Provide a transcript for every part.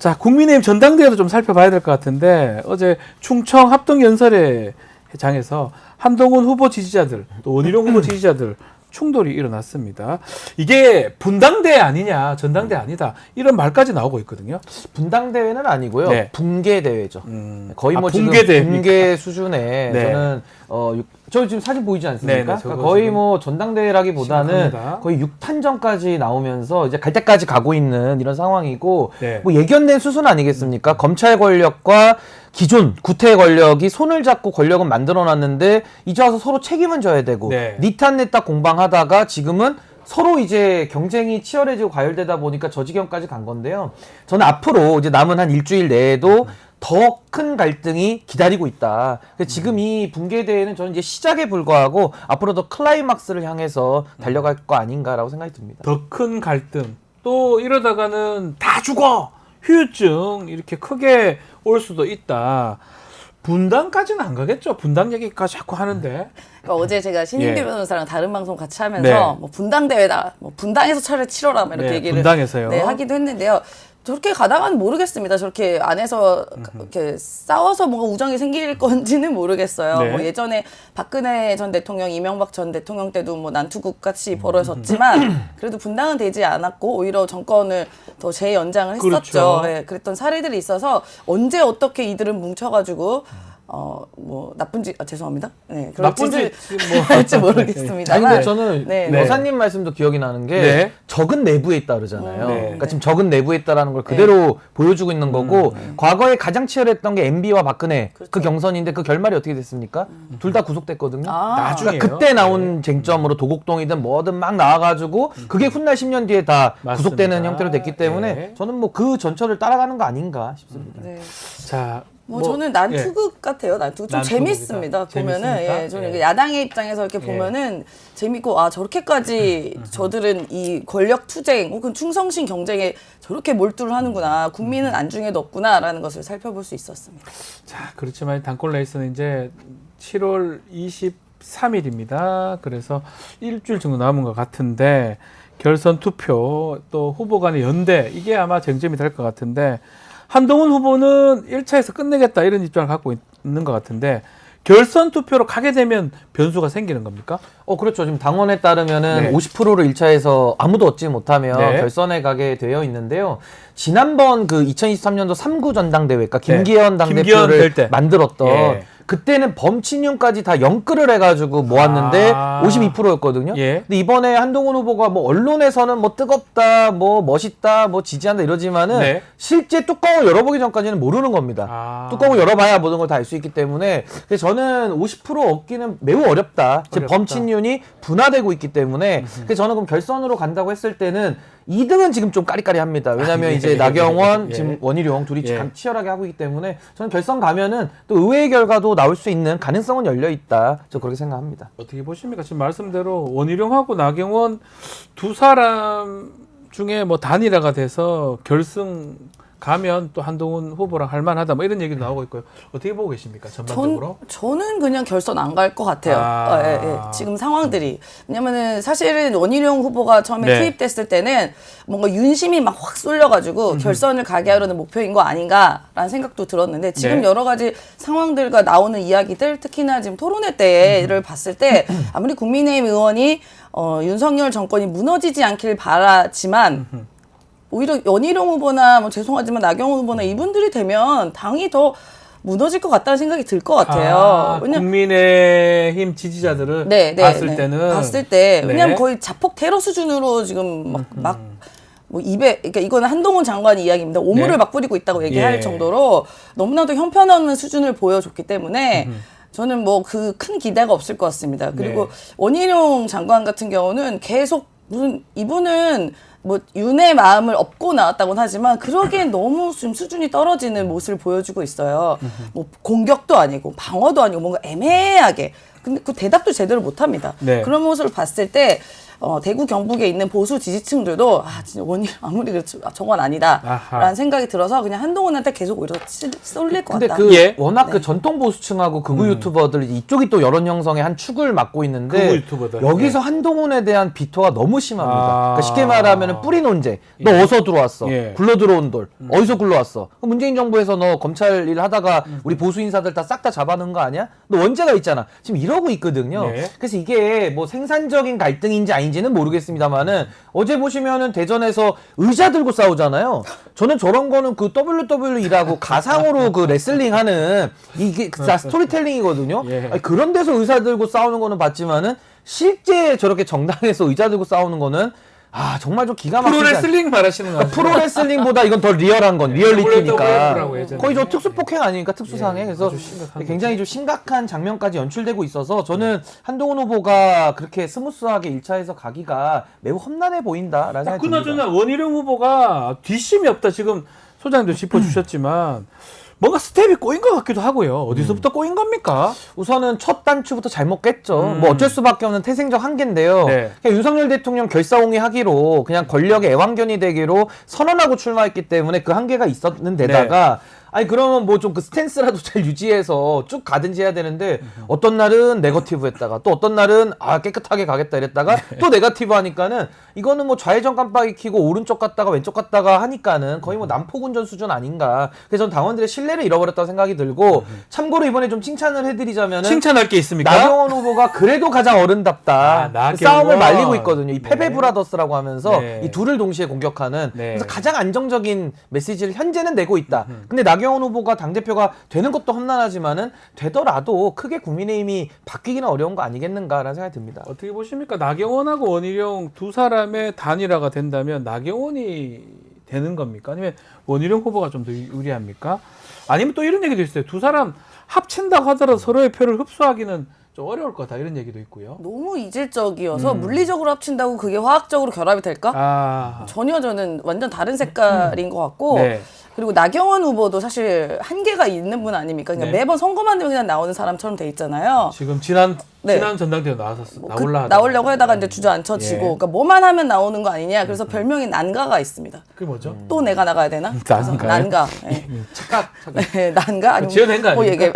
자, 국민의힘 전당대회도 좀 살펴봐야 될 것 같은데 어제 충청 합동연설회장에서 한동훈 후보 지지자들 또 원희룡 후보 지지자들 충돌이 일어났습니다. 이게 분당대회 아니냐, 전당대회 아니다 이런 말까지 나오고 있거든요. 분당대회는 아니고요. 네. 붕괴대회죠. 거의 뭐 지금 붕괴대회입니까? 붕괴 수준에 네. 저는 저 지금 사진 보이지 않습니까? 네, 그러니까 거의 뭐 전당대회라기보다는 심각합니다. 거의 6탄전까지 나오면서 이제 갈 때까지 가고 있는 이런 상황이고 네. 뭐 예견된 수순 아니겠습니까? 검찰 권력과 기존 구태 권력이 손을 잡고 권력은 만들어놨는데 이제 와서 서로 책임은 져야 되고 네. 니탄 냈다 공방하다가 지금은 서로 이제 경쟁이 치열해지고 과열되다 보니까 저 지경까지 간 건데요. 저는 앞으로 이제 남은 한 일주일 내에도 더 큰 갈등이 기다리고 있다. 지금 이 붕괴대회는 저는 이제 시작에 불과하고 앞으로 더 클라이막스를 향해서 달려갈 거 아닌가라고 생각이 듭니다. 더 큰 갈등 또 이러다가는 다 죽어 후유증 이렇게 크게 올 수도 있다. 분당까지는 안 가겠죠. 분당 얘기까지 자꾸 하는데. 그러니까 어제 제가 신인규 예. 변호사랑 다른 방송 같이 하면서 네. 뭐 분당대회다, 뭐 분당에서 차를 치러라 뭐 이렇게 네, 얘기를 분당에서요. 네, 하기도 했는데요. 저렇게 가다가는 모르겠습니다. 저렇게 안에서 이렇게 싸워서 뭔가 우정이 생길 건지는 모르겠어요. 네. 뭐 예전에 박근혜 전 대통령, 이명박 전 대통령 때도 뭐 난투극 같이 벌어졌지만 그래도 분당은 되지 않았고 오히려 정권을 더 재연장을 했었죠. 그렇죠. 네, 그랬던 사례들이 있어서 언제 어떻게 이들은 뭉쳐가지고 뭐 나쁜 짓 죄송합니다. 네, 나쁜 그럴지 짓 뭐 할지 모르겠습니다. 아니 근데 저는 네. 여사님 말씀도 기억이 나는 게 네. 적은 내부에 있다 그러잖아요. 네. 그러니까 지금 적은 내부에 있다라는 걸 그대로 보여주고 있는 거고 과거에 가장 치열했던 게 MB와 박근혜 그 경선인데 그 결말이 어떻게 됐습니까? 둘 다 구속됐거든요. 나중에요. 그러니까 그때 나온 쟁점으로 도곡동이든 뭐든 막 나와가지고 그게 훗날 10년 뒤에 다 맞습니다. 구속되는 형태로 됐기 때문에 네. 저는 뭐 그 전철을 따라가는 거 아닌가 싶습니다. 네. 자, 뭐 저는 난투극 같아요. 난투극 좀 난투극이다. 재밌습니다. 보면은 재밌습니까? 예, 저는 예. 야당의 입장에서 이렇게 보면은 재밌고 아 저렇게까지 저들은 이 권력 투쟁 혹은 충성심 경쟁에 저렇게 몰두를 하는구나. 국민은 안중에도 없구나라는 것을 살펴볼 수 있었습니다. 자, 그렇지만 단골 레이스는 이제 7월 23일입니다. 그래서 일주일 정도 남은 것 같은데 결선 투표 또 후보 간의 연대 이게 아마 쟁점이 될 것 같은데 한동훈 후보는 1차에서 끝내겠다 이런 입장을 갖고 있는 것 같은데 결선 투표로 가게 되면 변수가 생기는 겁니까? 그렇죠. 지금 당원에 따르면은 네. 50%를 1차에서 아무도 얻지 못하면 네. 결선에 가게 되어 있는데요. 지난번 그 2023년도 3구 전당대회가 김기현 네. 김기현 당대표를 될 때. 만들었던 예. 그때는 범친윤까지 다 영끌을 해가지고 모았는데 아. 52%였거든요. 예. 근데 이번에 한동훈 후보가 뭐 언론에서는 뭐 뜨겁다, 뭐 멋있다, 뭐 지지한다 이러지만은 네. 실제 뚜껑을 열어보기 전까지는 모르는 겁니다. 아. 뚜껑을 열어봐야 모든 걸 다 알 수 있기 때문에 그래서 저는 50% 얻기는 매우 어렵다. 지금 어렵다. 범친윤이 분화되고 있기 때문에 그래서 저는 그럼 결선으로 간다고 했을 때는 2등은 지금 좀 까리까리합니다. 왜냐하면 예. 이제 나경원, 예. 지금 원희룡 둘이 예. 치열하게 하고 있기 때문에 저는 결선 가면은 또 의외의 결과도 나올 수 있는 가능성은 열려 있다. 저 그렇게 생각합니다. 어떻게 보십니까? 지금 말씀대로 원희룡하고 나경원 두 사람 중에 뭐 단일화가 돼서 결승 가면 또 한동훈 후보랑 할만하다 뭐 이런 얘기도 나오고 있고요. 어떻게 보고 계십니까? 전반적으로? 저는 그냥 결선 안 갈 것 같아요. 아. 예. 지금 상황들이. 왜냐면은 사실은 원희룡 후보가 처음에 네. 투입됐을 때는 뭔가 윤심이 막 확 쏠려가지고 결선을 가게 하려는 목표인 거 아닌가라는 생각도 들었는데 지금 네. 여러 가지 상황들과 나오는 이야기들 특히나 지금 토론회 때를 봤을 때 아무리 국민의힘 의원이 윤석열 정권이 무너지지 않길 바라지만 오히려 원희룡 후보나 뭐 죄송하지만 나경원 후보나 이분들이 되면 당이 더 무너질 것 같다는 생각이 들 것 같아요. 국민의힘 지지자들은 봤을 때 왜냐면 네. 거의 자폭 테러 수준으로 지금 뭐 입에 그러니까 이거는 한동훈 장관 이야기입니다. 오물을 네. 막 뿌리고 있다고 얘기할 예. 정도로 너무나도 형편없는 수준을 보여줬기 때문에 저는 뭐 그 큰 기대가 없을 것 같습니다. 그리고 네. 원희룡 장관 같은 경우는 계속 무슨 이분은 뭐 윤의 마음을 업고 나왔다고는 하지만 그러기엔 너무 좀 수준이 떨어지는 모습을 보여주고 있어요. 뭐 공격도 아니고 방어도 아니고 뭔가 애매하게. 근데 그 대답도 제대로 못합니다. 네. 그런 모습을 봤을 때 대구 경북에 있는 보수 지지층들도 진짜 원희룡 아무리 그렇지 저건 아니다라는 아하. 생각이 들어서 그냥 한동훈한테 계속 오히려 쏠릴 것 근데 같다. 그 예. 워낙 그 전통 보수층하고 극우 유튜버들 이쪽이 또 여론 형성의 한 축을 맡고 있는데 극우 유튜버들. 여기서 예. 한동훈에 대한 비토가 너무 심합니다. 아. 그러니까 쉽게 말하면 뿌리 논제. 너 어디서 들어왔어? 예. 굴러 들어온 돌. 어디서 굴러왔어? 그럼 문재인 정부에서 너 검찰 일 하다가 우리 보수 인사들 다 싹 다 잡아놓은 거 아니야? 너 원죄가 있잖아. 지금 이러고 있거든요. 네. 그래서 이게 뭐 생산적인 갈등인지 아닌지는 모르겠습니다만은 어제 보시면은 대전에서 의자 들고 싸우잖아요. 저는 저런 거는 그 WWE라고 가상으로 그 레슬링 하는 이게 다 스토리텔링이거든요. 예. 아니, 그런 데서 의사 들고 싸우는 거는 봤지만은 실제 저렇게 정당에서 의자 들고 싸우는 거는 정말 좀 기가 막히지 프로레슬링 말하시는 거 아니에요? 프로레슬링보다 이건 더 리얼한 건 리얼리티니까 WWF라고 예전에. 거의 저 특수폭행 아닙니까 특수상해. 예, 그래서 아주 심각한 굉장히 좀 심각한 장면까지 연출되고 있어서 저는 한동훈 후보가 그렇게 스무스하게 1차에서 가기가 매우 험난해 보인다라는 생각이 듭니다. 그나저나 원희룡 후보가 뒷심이 없다. 지금 소장님도 짚어주셨지만 뭔가 스텝이 꼬인 것 같기도 하고요. 어디서부터 꼬인 겁니까? 우선은 첫 단추부터 잘못 깼죠. 뭐 어쩔 수밖에 없는 태생적 한계인데요. 네. 그냥 윤석열 대통령 결사옹위 하기로 그냥 권력의 애완견이 되기로 선언하고 출마했기 때문에 그 한계가 있었는 데다가 아니 그러면 뭐 좀 그 스탠스라도 잘 유지해서 쭉 가든지 해야 되는데 어떤 날은 네거티브 했다가 또 어떤 날은 깨끗하게 가겠다 이랬다가 또 네거티브 하니까는 이거는 뭐 좌회전 깜빡이 켜고 오른쪽 갔다가 왼쪽 갔다가 하니까는 거의 뭐 남포군전 수준 아닌가. 그래서 저는 당원들의 신뢰를 잃어버렸다고 생각이 들고 참고로 이번에 좀 칭찬을 해드리자면은 칭찬할 게 있습니까? 나경원 후보가 그래도 가장 어른답다. 나경원. 싸움을 말리고 있거든요. 이 네. 패배 브라더스라고 하면서 네. 이 둘을 동시에 공격하는 네. 그래서 가장 안정적인 메시지를 현재는 내고 있다. 근데 나경원 후보가 당대표가 되는 것도 험난하지만은 되더라도 크게 국민의힘이 바뀌기는 어려운 거 아니겠는가라는 생각이 듭니다. 어떻게 보십니까? 나경원하고 원희룡 두 사람의 단일화가 된다면 나경원이 되는 겁니까? 아니면 원희룡 후보가 좀 더 유리합니까? 아니면 또 이런 얘기도 있어요. 두 사람 합친다고 하더라도 서로의 표를 흡수하기는 좀 어려울 거다 이런 얘기도 있고요. 너무 이질적이어서 물리적으로 합친다고 그게 화학적으로 결합이 될까? 전혀 저는 완전 다른 색깔인 것 같고 네. 그리고 나경원 후보도 사실 한계가 있는 분 아닙니까? 그냥 네. 매번 선거만 되면 그냥 나오는 사람처럼 돼 있잖아요. 지금 지난 네. 전당대회 나올라 나오려고 하다가 이제 주저앉혀지고 예. 그러니까 뭐만 하면 나오는 거 아니냐. 그래서 별명이 난가가 있습니다. 그게 뭐죠? 또 내가 나가야 되나? 그래서 난가요? 난가. 예. 착각. 네, 난가 아니면 지어낸 거 아닙니까? 얘기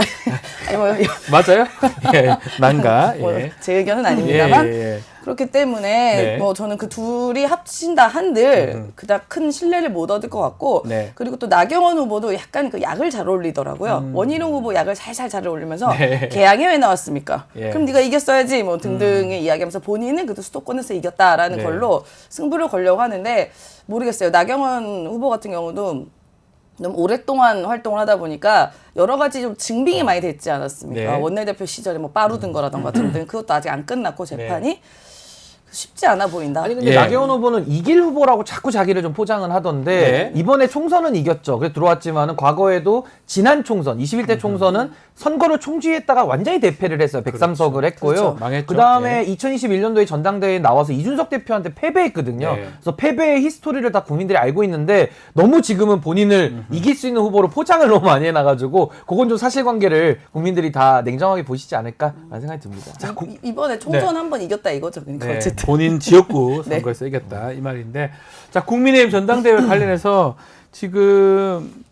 아니 뭐, 맞아요? 예. 난가. 뭐 예. 제 의견은 아닙니다만 예. 그렇기 때문에 네. 뭐 저는 그 둘이 합친다 한들 그닥 큰 신뢰를 못 얻을 것 같고 네. 그리고 또 나경원 후보도 약간 그 약을 잘 어울리더라고요. 원희룡 후보 약을 살살 잘 어울리면서 네. 개항에 왜 나왔습니까? 예. 그럼 네가 이겼어야지 뭐 등등의 이야기하면서 본인은 그래도 수도권에서 이겼다라는 네. 걸로 승부를 걸려고 하는데 모르겠어요. 나경원 후보 같은 경우도 너무 오랫동안 활동을 하다 보니까 여러 가지 좀 증빙이 많이 됐지 않았습니까? 네. 원내대표 시절에 뭐 빠르든 거라던가 등등 그것도 아직 안 끝났고 재판이 쉽지 않아 보인다. 아니 근데 예. 나경원 후보는 이길 후보라고 자꾸 자기를 좀 포장은 하던데 네. 이번에 총선은 이겼죠. 그래서 들어왔지만은 과거에도 지난 총선 21대 총선은 선거를 총지했다가 완전히 대패를 했어요. 103석을 했고요. 그렇죠. 망했죠. 그다음에 2021년도에 전당대회에 나와서 이준석 대표한테 패배했거든요. 네. 그래서 패배의 히스토리를 다 국민들이 알고 있는데 너무 지금은 본인을 이길 수 있는 후보로 포장을 너무 많이 해놔가지고 그건 좀 사실관계를 국민들이 다 냉정하게 보시지 않을까라는 생각이 듭니다. 이번에 총선 한 번 이겼다 이거죠. 그러니까 네, 어쨌든. 본인 지역구 네. 선거에서 이겼다 이 말인데 자 국민의힘 전당대회 관련해서 지금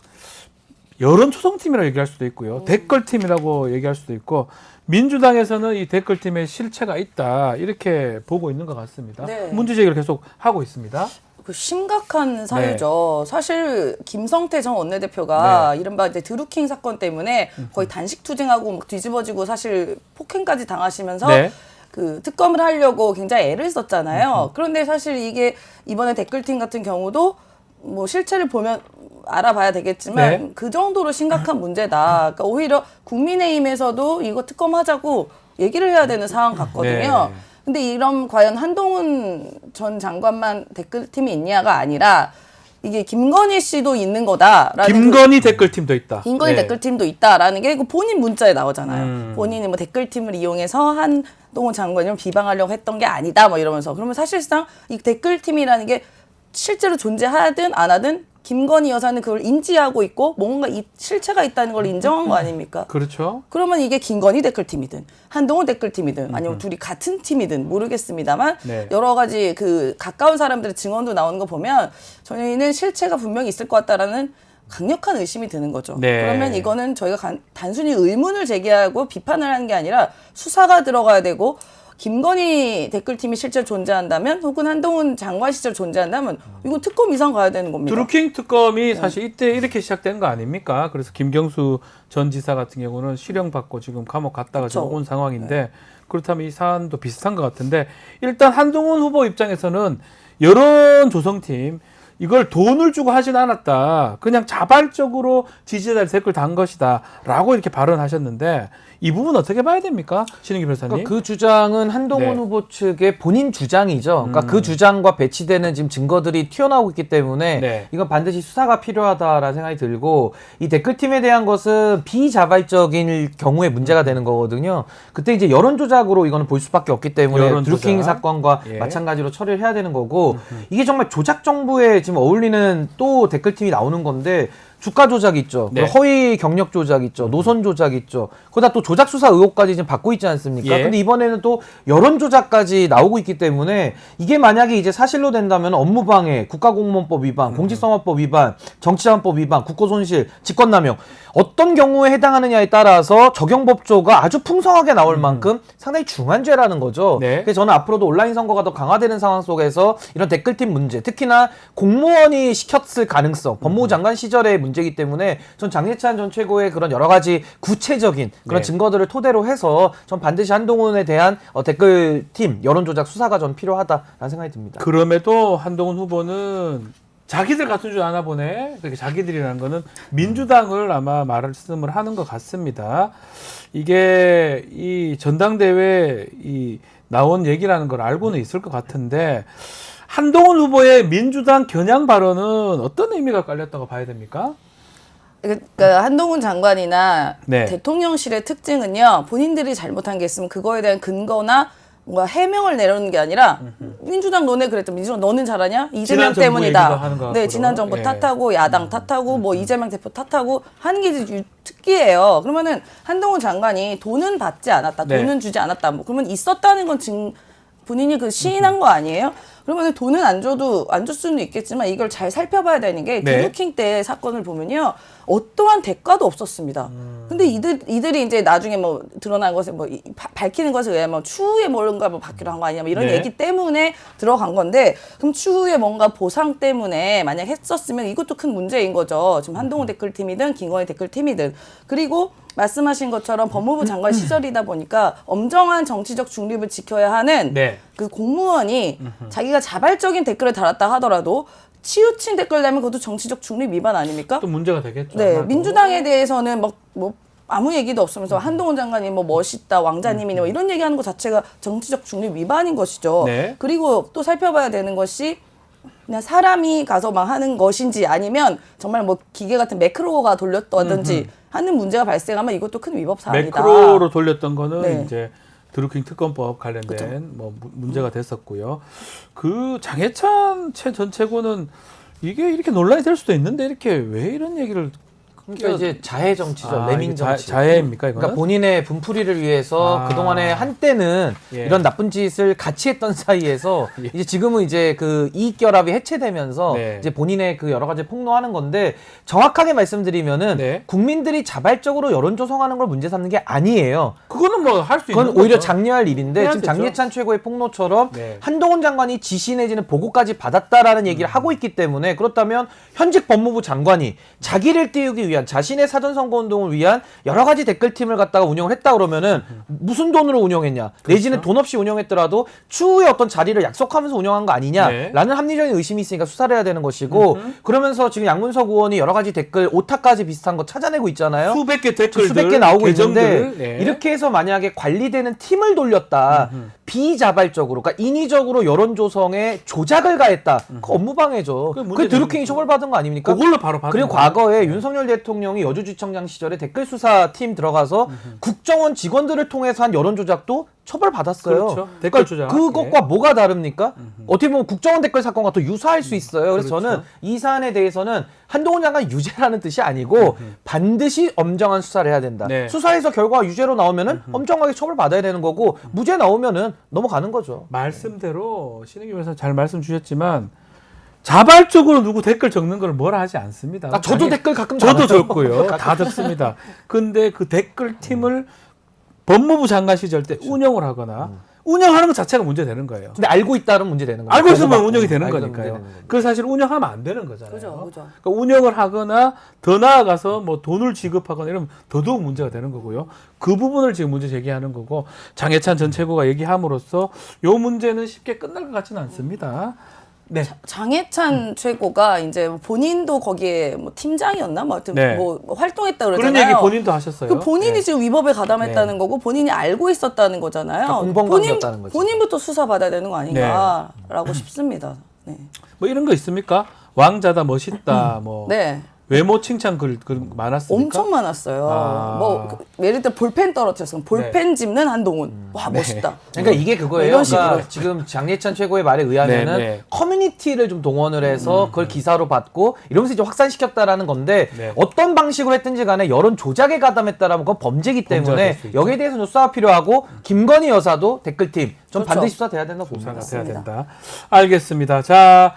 여론조성팀이라고 얘기할 수도 있고요 댓글팀이라고 얘기할 수도 있고 민주당에서는 이 댓글팀에 실체가 있다 이렇게 보고 있는 것 같습니다. 네. 문제제기를 계속 하고 있습니다. 그 심각한 사유죠. 사실 김성태 전 원내대표가 이른바 이제 드루킹 사건 때문에 거의 단식 투쟁하고 막 뒤집어지고 사실 폭행까지 당하시면서 네. 그 특검을 하려고 굉장히 애를 썼잖아요. 그런데 사실 이게 이번에 댓글팀 같은 경우도 뭐 실체를 보면 알아봐야 되겠지만 네. 그 정도로 심각한 문제다. 그러니까 오히려 국민의힘에서도 이거 특검하자고 얘기를 해야 되는 상황 같거든요. 네. 근데 이런 과연 한동훈 전 장관만 댓글팀이 있냐가 아니라 이게 김건희 씨도 있는 거다라는 김건희 댓글팀도 있다. 김건희 네. 댓글팀도 있다라는 게 그 본인 문자에 나오잖아요. 본인이 뭐 댓글팀을 이용해서 한동훈 장관을 비방하려고 했던 게 아니다 뭐 이러면서 그러면 사실상 이 댓글팀이라는 게 실제로 존재하든 안 하든 김건희 여사는 그걸 인지하고 있고 뭔가 실체가 있다는 걸 인정한 거 아닙니까? 그렇죠. 그러면 이게 김건희 댓글팀이든 한동훈 댓글팀이든 아니면 둘이 같은 팀이든 모르겠습니다만 네. 여러 가지 그 가까운 사람들의 증언도 나오는 거 보면 저희는 실체가 분명히 있을 것 같다라는 강력한 의심이 드는 거죠. 네. 그러면 이거는 저희가 단순히 의문을 제기하고 비판을 하는 게 아니라 수사가 들어가야 되고 김건희 댓글팀이 실제 존재한다면 혹은 한동훈 장관 시절 존재한다면 이건 특검 이상 가야 되는 겁니다. 드루킹 특검이 사실 이때 이렇게 시작된 거 아닙니까? 그래서 김경수 전 지사 같은 경우는 실형 받고 지금 감옥 갔다가 지금 온 상황인데 그렇다면 이 사안도 비슷한 것 같은데 일단 한동훈 후보 입장에서는 여론 조성팀 이걸 돈을 주고 하진 않았다. 그냥 자발적으로 지지자들 댓글 단 것이다. 라고 이렇게 발언하셨는데 이 부분 어떻게 봐야 됩니까? 신은기 변호사님. 그러니까 그 주장은 한동훈 네. 후보 측의 본인 주장이죠. 그러니까 그 주장과 배치되는 지금 증거들이 튀어나오고 있기 때문에 네. 이건 반드시 수사가 필요하다라는 생각이 들고 이 댓글팀에 대한 것은 비자발적인 경우에 문제가 되는 거거든요. 그때 이제 여론 조작으로 이거는 볼 수밖에 없기 때문에 여론 드루킹 조작. 사건과 예. 마찬가지로 처리를 해야 되는 거고 이게 정말 조작 정부에 지금 어울리는 또 댓글팀이 나오는 건데 주가 조작 있죠. 네. 그리고 허위 경력 조작 있죠. 노선 조작 있죠. 그러다 또 조작 수사 의혹까지 지금 받고 있지 않습니까? 예. 근데 이번에는 또 여론 조작까지 나오고 있기 때문에 이게 만약에 이제 사실로 된다면 업무방해, 국가공무원법 위반, 공직선거법 위반, 정치자금법 위반, 국고손실, 직권남용 어떤 경우에 해당하느냐에 따라서 적용법조가 아주 풍성하게 나올 만큼 상당히 중한 죄라는 거죠. 네. 그래서 저는 앞으로도 온라인 선거가 더 강화되는 상황 속에서 이런 댓글팀 문제, 특히나 공무원이 시켰을 가능성, 법무부 장관 시절의 문제이기 때문에 전 장예찬 전 최고의 그런 여러 가지 구체적인 그런 네. 증거들을 토대로 해서 전 반드시 한동훈에 대한 댓글팀 여론조작 수사가 전 필요하다라는 생각이 듭니다. 그럼에도 한동훈 후보는 자기들 같은 줄 아나 보네. 그렇게 자기들이라는 거는 민주당을 아마 말씀을 하는 것 같습니다. 이게 이 전당대회 이 나온 얘기라는 걸 알고는 있을 것 같은데 한동훈 후보의 민주당 겨냥 발언은 어떤 의미가 깔렸다고 봐야 됩니까? 그러니까 한동훈 장관이나 네. 대통령실의 특징은요. 본인들이 잘못한 게 있으면 그거에 대한 근거나 뭔가 해명을 내놓는 게 아니라 민주당 너네 그랬죠. 민주당 너는 잘하냐? 이재명 지난 정부 얘기도 하는 것 때문이다. 같고요. 네, 지난 정부 예. 탓하고 야당 탓하고 뭐 이재명 대표 탓하고 하는 게 이제 특기예요. 그러면은 한동훈 장관이 돈은 받지 않았다. 네. 돈은 주지 않았다. 뭐 그러면 있었다는 건 본인이 그 시인한 거 아니에요? 그러면 돈은 안 줄 수는 있겠지만 이걸 잘 살펴봐야 되는 게 네. 드루킹 때 사건을 보면요. 어떠한 대가도 없었습니다. 근데 이들이 이제 나중에 뭐 드러난 것에 뭐 밝히는 것에 의하면 뭐 추후에 뭔가 뭐 받기로 한 거 아니냐 뭐 이런 네. 얘기 때문에 들어간 건데 그럼 추후에 뭔가 보상 때문에 만약 했었으면 이것도 큰 문제인 거죠. 지금 한동훈 댓글팀이든 김건희 댓글팀이든. 그리고 말씀하신 것처럼 법무부 장관 시절이다 보니까 엄정한 정치적 중립을 지켜야 하는 네. 그 공무원이 자기가 자발적인 댓글을 달았다 하더라도 치우친 댓글 내면 그것도 정치적 중립 위반 아닙니까? 또 문제가 되겠죠. 네, 아마도. 민주당에 대해서는 뭐 아무 얘기도 없으면서 한동훈 장관이 뭐 멋있다, 왕자님이네 뭐 이런 얘기하는 것 자체가 정치적 중립 위반인 것이죠. 네. 그리고 또 살펴봐야 되는 것이 그냥 사람이 가서 막 하는 것인지 아니면 정말 뭐 기계 같은 매크로가 돌렸다든지 하는 문제가 발생하면 이것도 큰 위법 사안이다. 매크로로 돌렸던 거는 네. 이제 드루킹 특검법 관련된 그쵸. 뭐 문제가 됐었고요. 그 장해찬 전 최고는 이게 이렇게 논란이 될 수도 있는데 이렇게 왜 이런 얘기를 그러니까 이제 자해 정치죠. 레밍 이게 정치. 자해입니까 이거는? 그러니까 본인의 분풀이를 위해서 아. 그동안에 한때는 예. 이런 나쁜 짓을 같이 했던 사이에서 예. 이제 지금은 이제 그 이익 결합이 해체되면서 네. 이제 본인의 그 여러 가지 폭로하는 건데 정확하게 말씀드리면은 네. 국민들이 자발적으로 여론 조성하는 걸 문제 삼는 게 아니에요. 그거는 뭐 할 수 있는 그건 오히려 거죠. 장려할 일인데 해야 지금 되죠. 장예찬 최고의 폭로처럼 네. 한동훈 장관이 지시 내지는 보고까지 받았다라는 얘기를 하고 있기 때문에 그렇다면 현직 법무부 장관이 자기를 띄우기 위한 자신의 사전선거운동을 위한 여러 가지 댓글팀을 갖다가 운영을 했다 그러면은 무슨 돈으로 운영했냐 내지는 돈 없이 운영했더라도 추후에 어떤 자리를 약속하면서 운영한 거 아니냐라는 네. 합리적인 의심이 있으니까 수사를 해야 되는 것이고 그러면서 지금 양문석 의원이 여러 가지 댓글 오타까지 비슷한 거 찾아내고 있잖아요. 수백 개 댓글들 수백 개 나오고 계정들, 있는데 네. 이렇게 해서 만약에 관리되는 팀을 돌렸다 비자발적으로 그러니까 인위적으로 여론 조성에 조작을 가했다 그 업무방해죠. 그게 그 문제되는 드루킹이 거죠. 처벌받은 거 아닙니까? 그걸로 바로 받은 그리고 거예요. 과거에 윤석열 대통령이 여주지청장 시절에 댓글 수사팀 들어가서 국정원 직원들을 통해서 한 여론 조작도 처벌받았어요. 그렇죠. 댓글 조작. 그것과 뭐가 다릅니까? 어떻게 보면 국정원 댓글 사건과 또 유사할 수 있어요. 그래서 그렇죠. 저는 이 사안에 대해서는 한동훈 장관 유죄라는 뜻이 아니고 반드시 엄정한 수사를 해야 된다. 네. 수사에서 결과가 유죄로 나오면은 엄정하게 처벌받아야 되는 거고 무죄 나오면은 넘어가는 거죠. 말씀대로 신은기 변호사 잘 말씀 주셨지만 자발적으로 누구 댓글 적는 걸 뭐라 하지 않습니다. 아, 저도 댓글 가끔 저도 달아요. 적고요. 다 적습니다. 근데 그 댓글 팀을 법무부 장관 시절 때 운영을 하거나 운영하는 것 자체가 문제되는 거예요. 근데 알고 있다는 문제 되는 거죠. 알고 있으면 운영이 되는 알고 있으면 거니까요. 문제 되는 거죠. 그래서 사실 운영하면 안 되는 거잖아요. 그죠. 그러니까 운영을 하거나 더 나아가서 뭐 돈을 지급하거나 이러면 더더욱 문제가 되는 거고요. 그 부분을 지금 문제 제기하는 거고 장해찬 전 최고가 얘기함으로써 요 문제는 쉽게 끝날 것 같지는 않습니다. 네. 장해찬 최고가 이제 본인도 거기에 뭐 팀장이었나 뭐 하여튼 네. 뭐 활동했다 그런 그러잖아요. 얘기 본인도 하셨어요. 그 본인이 네. 지금 위법에 가담했다는 네. 거고 본인이 알고 있었다는 거잖아요. 그러니까 공범관계였다는 거죠. 본인부터 수사 받아야 되는 거 아닌가라고 싶습니다. 네. 뭐 이런 거 있습니까? 왕자다 멋있다 뭐 네. 외모 칭찬 글 많았습니까? 엄청 많았어요. 아. 뭐 예를 들어 볼펜 떨어뜨렸으면 볼펜 짚는 한동훈. 와 네. 멋있다. 그러니까 이게 그거예요. 이런 식으로. 그러니까 지금 장예찬 최고의 말에 의하면은 네, 네. 커뮤니티를 좀 동원을 해서 그걸 기사로 받고 이러면서 이제 확산시켰다라는 건데 네. 어떤 방식으로 했든지 간에 여론 조작에 가담했다라면 그건 범죄이기 범죄가 때문에 될수 있죠. 여기에 대해서는 수사가 필요하고 김건희 여사도 댓글팀 좀 그렇죠. 반드시 수사돼야 된다고 수사가 봅니다. 돼야 맞습니다. 된다. 알겠습니다. 자.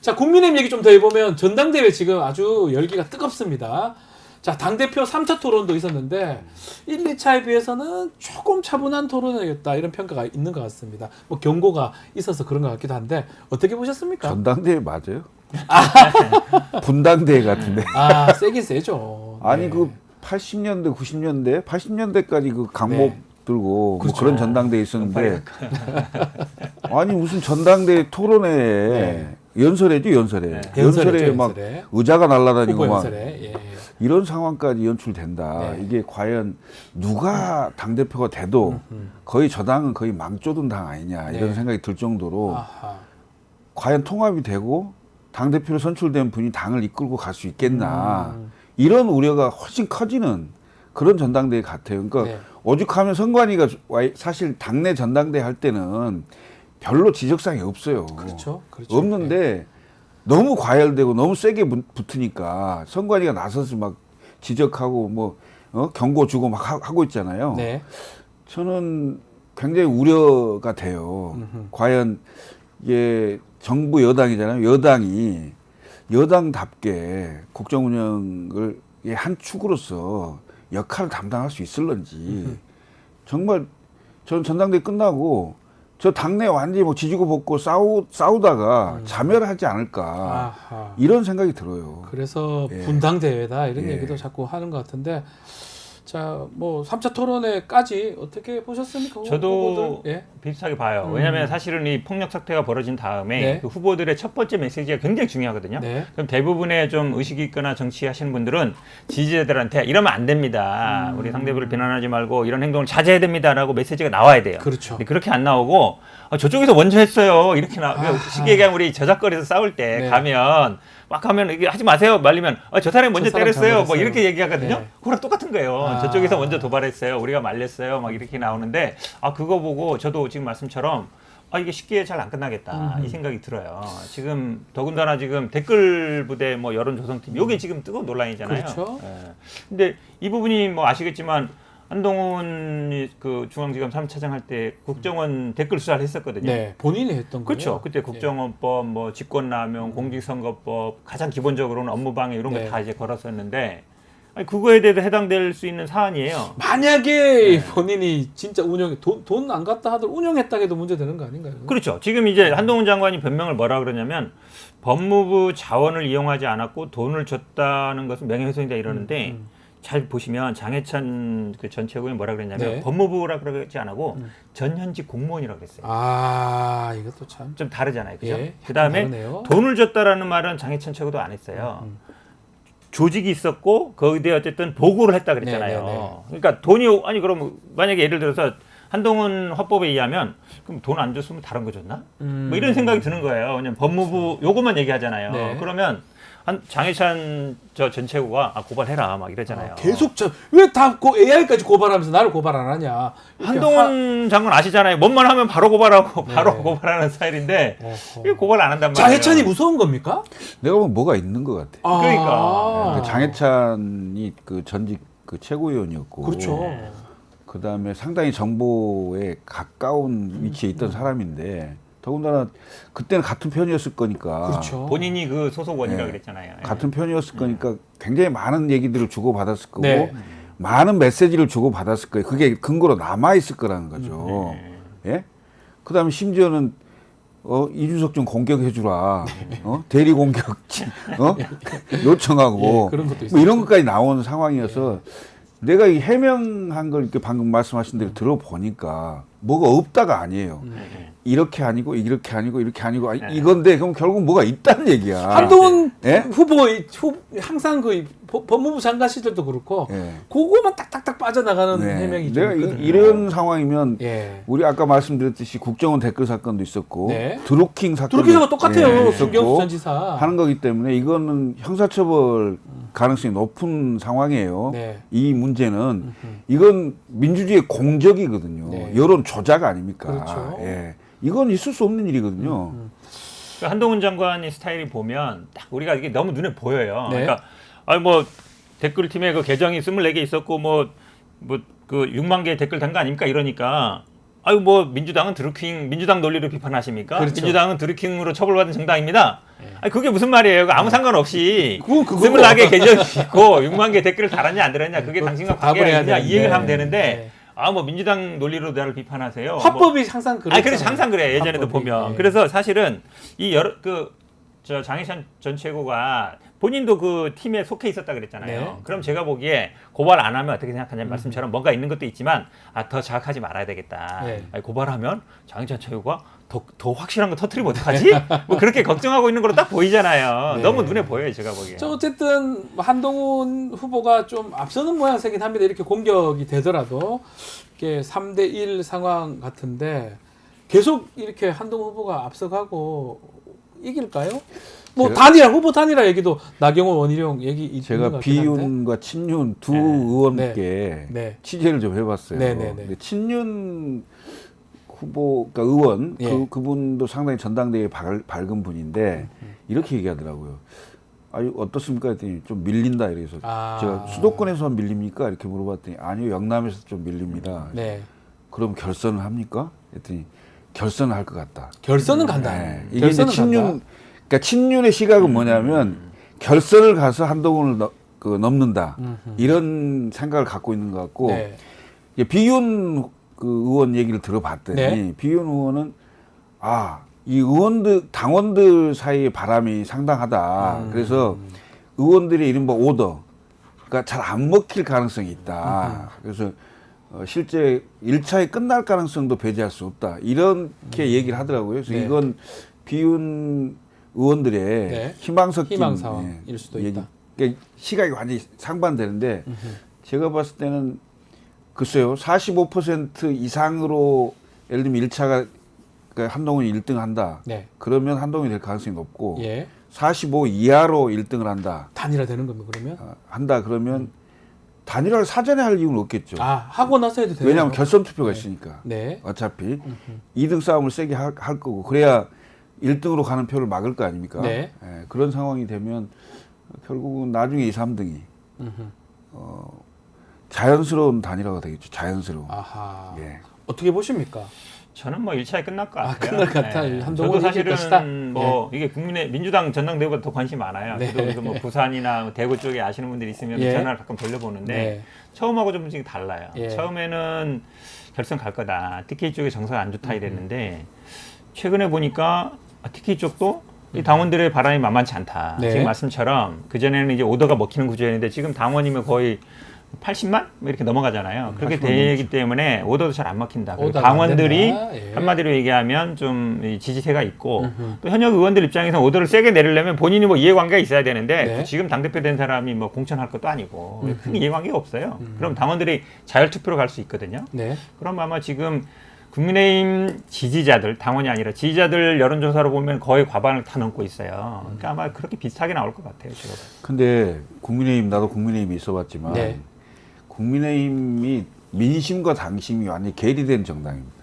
자, 국민의힘 얘기 좀 더 해보면 전당대회 지금 아주 열기가 뜨겁습니다. 자, 당대표 3차 토론도 있었는데 1, 2차에 비해서는 조금 차분한 토론이었다 이런 평가가 있는 것 같습니다. 뭐 경고가 있어서 그런 것 같기도 한데 어떻게 보셨습니까? 전당대회 맞아요? 분당대회 같은데. 아, 세긴 세죠. 아니 네. 그 80년대, 90년대, 80년대까지 그 강목 네. 들고 그렇죠. 뭐 그런 전당대회 있었는데 아니 무슨 전당대회 토론회에 네. 연설회죠, 연설회. 연설회죠, 연설회에 막 연설회. 의자가 날아다니고 후보 막 연설에. 예. 이런 상황까지 연출된다. 네. 이게 과연 누가 당대표가 돼도 거의 저 당은 거의 망조든 당 아니냐 이런 네. 생각이 들 정도로 아하. 과연 통합이 되고 당대표로 선출된 분이 당을 이끌고 갈 수 있겠나 이런 우려가 훨씬 커지는 그런 전당대회 같아요. 그러니까 네. 오죽하면 선관위가 사실 당내 전당대회 할 때는 별로 지적사항이 없어요. 그렇죠. 그렇죠. 없는데 너무 과열되고 너무 세게 붙으니까 선관위가 나서서 막 지적하고 뭐 경고 주고 막 하고 있잖아요. 네. 저는 굉장히 우려가 돼요. 과연 이게 정부 여당이잖아요. 여당이 여당답게 국정 운영을 한 축으로서 역할을 담당할 수 있을런지 정말 저는 전당대회 끝나고 저 당내 완전히 뭐 지지고 볶고 싸우다가 자멸하지 않을까 아하. 이런 생각이 들어요. 그래서 예. 분당대회다 이런 예. 얘기도 자꾸 하는 것 같은데 자, 뭐 3차 토론회까지 어떻게 보셨습니까? 저도 후보들? 예. 비슷하게 봐요. 왜냐하면 사실은 이 폭력 사태가 벌어진 다음에 네. 그 후보들의 첫 번째 메시지가 굉장히 중요하거든요. 네. 그럼 대부분의 좀 의식이 있거나 정치하시는 분들은 지지자들한테 이러면 안 됩니다. 우리 상대방을 비난하지 말고 이런 행동을 자제해야 됩니다라고 메시지가 나와야 돼요. 그렇죠. 근데 그렇게 안 나오고 저쪽에서 먼저 했어요. 이렇게 쉽게 얘기하면 우리 저작거리에서 싸울 때 네. 가면 막 하면 이게 하지 마세요. 말리면 저 사람이 먼저 저 사람 때렸어요. 뭐 잘못했어요. 이렇게 얘기하거든요. 네. 그거랑 똑같은 거예요. 아. 저쪽에서 먼저 도발했어요. 우리가 말렸어요. 막 이렇게 나오는데 그거 보고 저도 지금 말씀처럼 이게 쉽게 잘 안 끝나겠다 이 생각이 들어요. 지금 더군다나 지금 댓글 부대 뭐 여론 조성팀 요게 지금 뜨거운 논란이잖아요. 그렇죠. 예. 근데 이 부분이 뭐 아시겠지만 한동훈이 그 중앙지검 3차장 할 때 국정원 댓글 수사를 했었거든요. 네. 본인이 했던 거예요. 그렇죠. 그때 국정원법, 뭐 직권남용, 공직선거법, 가장 기본적으로는 업무방해 이런 네. 거 다 이제 걸었었는데 그거에 대해서 해당될 수 있는 사안이에요. 만약에 본인이 진짜 돈 안 갖다 하더라도 운영했다 해도 문제 되는 거 아닌가요? 그렇죠. 지금 이제 한동훈 장관이 변명을 뭐라 그러냐면 법무부 자원을 이용하지 않았고 돈을 줬다는 것은 명예훼손이다 이러는데 잘 보시면 장해찬 그 전 최고위 뭐라 그랬냐면 네. 법무부라 그러지 않고 전현직 공무원이라고 그랬어요. 아, 이것도 참. 좀 다르잖아요. 그죠? 예, 그다음에 다르네요. 돈을 줬다라는 말은 장해찬 최고도 안 했어요. 조직이 있었고 거기에 대해 어쨌든 보고를 했다 그랬잖아요. 네, 네, 네. 그러니까 돈이 그럼 만약에 예를 들어서 한동훈 화법에 의하면 그럼 돈 안 줬으면 다른 거 줬나? 뭐 이런 생각이 드는 거예요. 왜냐면 법무부 요것만 얘기하잖아요. 네. 그러면 장해찬 전 최고가 고발해라 막 이러잖아요. 계속 왜다 AI까지 고발하면서 나를 고발 안 하냐. 이렇게 한동훈 장관 아시잖아요. 뭔만 하면 바로 고발하고 네. 바로 고발하는 스타일인데 어허. 이게 고발 안 한단 말이에요. 장해찬이 무서운 겁니까? 내가 보면 뭐가 있는 것 같아. 그러니까. 그 장해찬이 그 전직 그 최고위원이었고, 그렇죠. 그다음에 상당히 정보에 가까운 위치에 있던 사람인데 더군다나 그때는 같은 편이었을 거니까. 그렇죠. 본인이 그 소속원이라 네. 그랬잖아요. 같은 편이었을 거니까 굉장히 많은 얘기들을 주고받았을 거고 네. 많은 메시지를 주고받았을 거예요. 그게 근거로 남아 있을 거라는 거죠. 예? 그다음에 심지어는 이준석 좀 공격해 주라. 대리 공격 요청하고 예, 그런 것도 뭐 있어요. 이런 것까지 나오는 상황이어서 내가 이 해명한 걸 이렇게 방금 말씀하신 대로 들어보니까 뭐가 없다가 아니에요. 이렇게 아니고 이렇게 아니고 이렇게 아니고 이건데 그럼 결국 뭐가 있다는 얘기야. 한동훈 예? 후보 항상 그 법무부 장관 시절도 그렇고 예. 그거만 딱딱딱 빠져나가는 네. 해명이 좀 내가 있거든요. 이런 상황이면 예. 우리 아까 말씀드렸듯이 국정원 댓글 사건도 있었고 네. 드루킹 사건도 드루킹하고 똑같아요. 있었고 김경수 전 지사. 하는 거기 때문에 이거는 형사처벌 가능성이 높은 상황이에요. 네. 이 문제는 이건 민주주의의 공적이거든요. 네. 여론 조작 아닙니까? 그렇죠. 예. 이건 있을 수 없는 일이거든요. 그 한동훈 장관의 스타일이 보면 딱 우리가 이게 너무 눈에 보여요. 네. 그러니까 뭐 댓글팀에 그 계정이 24개 있었고 뭐 그 6만 개 댓글 단 거 아닙니까? 이러니까 뭐 민주당은 드루킹 민주당 논리로 비판하십니까? 그렇죠. 민주당은 드루킹으로 처벌받은 정당입니다. 그게 무슨 말이에요? 아무 상관없이 그거 24개 계정이 있고 6만 개 댓글을 달았냐 안 달았냐 그게 당신과 답을 관계가 해야 있냐 이 얘기를 되는데. 하면 되는데 네. 뭐 민주당 논리로 나를 비판하세요. 화법이 항상 그렇죠. 그래서 항상 그래 예전에도 화법이. 보면 예. 그래서 사실은 이 여러 저 장해찬 전 최고가 본인도 그 팀에 속해 있었다 그랬잖아요. 네. 그럼 제가 보기에 고발 안 하면 어떻게 생각하냐는 말씀처럼 뭔가 있는 것도 있지만 더 자극하지 말아야 되겠다. 네. 고발하면 장해찬 최고가 더 확실한 거 터뜨리면 어떡하지? 뭐 그렇게 걱정하고 있는 걸로 딱 보이잖아요. 네. 너무 눈에 보여요, 제가 보기에. 저 어쨌든 한동훈 후보가 좀 앞서는 모양새긴 합니다. 이렇게 공격이 되더라도 이게 3대1 상황 같은데 계속 이렇게 한동훈 후보가 앞서가고 이길까요? 뭐 후보 단일화 얘기도 나경원 원희룡 얘기 있는 것 제가 같긴 한데. 비윤과 친윤 두 네. 의원께 네. 취재를 좀 해봤어요. 네, 네, 네. 근데 친윤 후보, 그러니까 의원 예. 그분도 상당히 전당대회에 밝은 분인데 이렇게 얘기하더라고요. 어떻습니까? 했더니 좀 밀린다 이래서 제가 수도권에서 밀립니까? 이렇게 물어봤더니 아니요 영남에서 좀 밀립니다. 네. 그럼 결선을 합니까? 했더니 결선을 할 것 같다. 결선은 간다. 네. 이게 이제 결선은 친윤, 간다. 그러니까 친윤의 시각은 뭐냐면 결선을 가서 한동훈을 넘는다 이런 생각을 갖고 있는 것 같고 네. 이제 비윤 그 의원 얘기를 들어봤더니 네. 비윤 의원은 이 의원들 당원들 사이의 바람이 상당하다. 그래서 의원들의 이른바 오더가 잘 안 먹힐 가능성이 있다. 그래서 실제 1차에 끝날 가능성도 배제할 수 없다. 이렇게 얘기를 하더라고요. 그래서 네. 이건 비윤 의원들의 네. 희망 섞인 희망 상황일 수도 있다. 그러니까 시각이 완전히 상반되는데 제가 봤을 때는 글쎄요. 45% 이상으로 예를 들면 1차가 그러니까 한동훈이 1등 한다. 네. 그러면 한동훈이 될 가능성이 높고 예. 45 이하로 1등을 한다. 단일화 되는 겁니다. 그러면? 한다 그러면 단일화를 사전에 할 이유는 없겠죠. 하고 나서 해도 돼요. 왜냐하면 결선 투표가 있으니까. 네. 어차피 2등 싸움을 세게 할 거고 그래야 1등으로 가는 표를 막을 거 아닙니까? 네. 예, 그런 상황이 되면 결국은 나중에 2, 3등이 자연스러운 단일화가 되겠죠. 자연스러운. 아하. 예. 어떻게 보십니까? 저는 뭐 1차에 끝날 것 같아요. 끝날 것 같아. 저도 한동훈이 이길 것이다. 사실은 뭐 이게 민주당 전당대회보다 더 관심이 많아요. 네. 저도 그래서 뭐 부산이나 대구 쪽에 아시는 분들이 있으면 예. 전화를 가끔 돌려보는데 네. 처음하고 좀 달라요. 예. 처음에는 결선 갈 거다. TK 쪽에 정서가 안 좋다 이랬는데 최근에 보니까 TK 쪽도 이 당원들의 바람이 만만치 않다. 네. 지금 말씀처럼 그전에는 이제 오더가 먹히는 구조였는데 지금 당원이면 거의 80만? 뭐 이렇게 넘어가잖아요. 그렇게 80만 되기 때문에 오더도 잘 안 먹힌다. 그리고 오더가 안 당원들이 된다. 예. 한마디로 얘기하면 좀 이 지지세가 있고 또 현역 의원들 입장에서 오더를 세게 내리려면 본인이 뭐 이해관계가 있어야 되는데 네. 지금 당대표 된 사람이 뭐 공천할 것도 아니고 큰 이해관계가 없어요. 그럼 당원들이 자율투표로 갈 수 있거든요. 네. 그럼 아마 지금 국민의힘 지지자들, 당원이 아니라 지지자들 여론조사로 보면 거의 과반을 다 넘고 있어요. 그러니까 아마 그렇게 비슷하게 나올 것 같아요, 제가. 근데 국민의힘 나도 국민의힘에 있어봤지만 네. 국민의힘이 민심과 당심이 완전히 괴리된 정당입니다.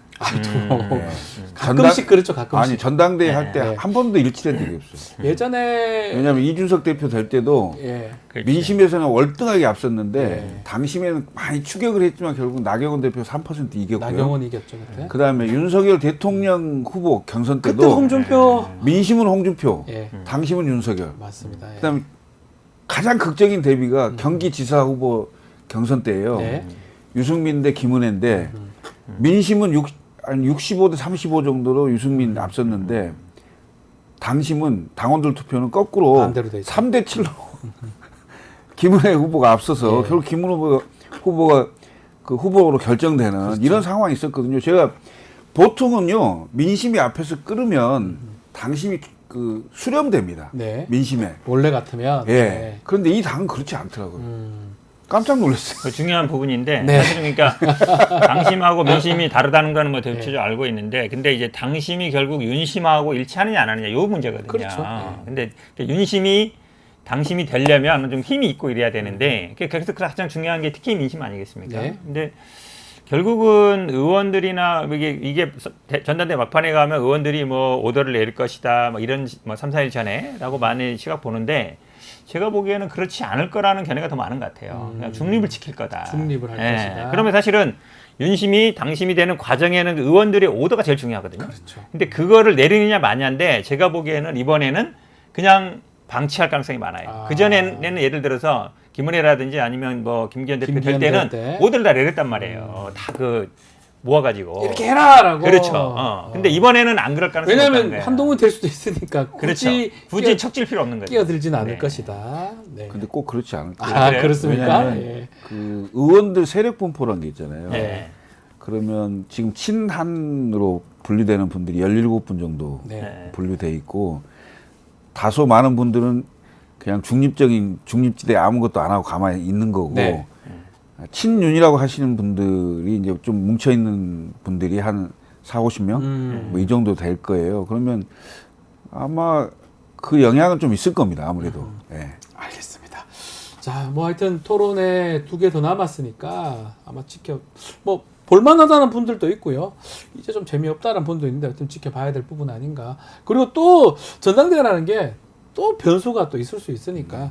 가끔씩 그렇죠, 가끔씩. 아니 전당대회 할 때 네. 한 번도 일치된 적이 없어요. 예전에 왜냐하면 이준석 대표 될 때도 예. 그렇지. 민심에서는 월등하게 앞섰는데 네. 당심에는 많이 추격을 했지만 결국 나경원 대표 3% 이겼고요. 나경원 이겼죠 그때. 그다음에 윤석열 대통령 후보 경선 그때 때도 홍준표 민심은 홍준표, 예. 당심은 윤석열. 맞습니다. 예. 그다음에 가장 극적인 대비가 경기지사 후보 경선 때예요. 네. 유승민 대 김은혜인데 민심은 한 65대 35 정도로 유승민 앞섰는데 당심은 당원들 투표는 거꾸로 반대로 돼 있죠. 3대 7로 김은혜 후보가 앞서서 네. 결국 김은혜 후보가 그 후보로 결정되는 그렇죠. 이런 상황이 있었거든요. 제가 보통은요 민심이 앞에서 끓으면 당심이 그 수렴됩니다. 네. 민심에. 원래 같으면 예. 네. 그런데 이 당은 그렇지 않더라고요. 깜짝 놀랐어요. 그 중요한 부분인데 네. 사실은 그러니까 당심하고 민심이 다르다는 거는 뭐 대체적으로 알고 있는데 근데 이제 당심이 결국 윤심하고 일치하느냐 안 하느냐 요 문제거든요. 그렇죠. 근데 윤심이 당심이 되려면 좀 힘이 있고 이래야 되는데 그래서 가장 중요한 게 특히 민심 아니겠습니까? 네. 근데 결국은 의원들이나 이게 전당대 막판에 가면 의원들이 뭐 오더를 내릴 것이다 뭐 이런 뭐 3, 4일 전에라고 많이 시각 보는데 제가 보기에는 그렇지 않을 거라는 견해가 더 많은 것 같아요. 그냥 중립을 지킬 거다. 중립을 할 예. 것이다. 그러면 사실은 윤심이 당심이 되는 과정에는 의원들의 오더가 제일 중요하거든요. 그렇죠. 근데 그거를 내리느냐 마냐인데 제가 보기에는 이번에는 그냥 방치할 가능성이 많아요. 아. 그전에는 예를 들어서 김은혜라든지 아니면 뭐 김기현 대표 될 김기현 때는 될 때. 오더를 다 내렸단 말이에요. 다 그 모아가지고. 이렇게 해라라고. 그렇죠. 근데 이번에는 안 그럴 가능성이 없다는 왜냐하면 거예요. 한동훈 될 수도 있으니까 그렇죠. 굳이 끼어- 척질 필요 없는 거죠. 끼어들지는 않을 네. 것이다. 네. 근데 꼭 그렇지 않을 거예요. 아 그래요? 그렇습니까? 왜냐하면 예. 그 의원들 세력 분포라는 게 있잖아요. 네. 그러면 지금 친한으로 분류되는 분들이 17분 정도 네. 네. 분류돼 있고 다소 많은 분들은 그냥 중립지대 아무것도 안 하고 가만히 있는 거고 네. 친윤이라고 하시는 분들이 이제 좀 뭉쳐 있는 분들이 한 40-50명 뭐 이 정도 될 거예요. 그러면 아마 그 영향은 좀 있을 겁니다. 아무래도. 예. 알겠습니다. 자, 뭐 하여튼 토론회 2개 더 남았으니까 아마 뭐 볼만하다는 분들도 있고요. 이제 좀 재미없다는 분도 있는데 하여튼 지켜봐야 될 부분 아닌가. 그리고 또 전당대회라는 게 또 변수가 또 있을 수 있으니까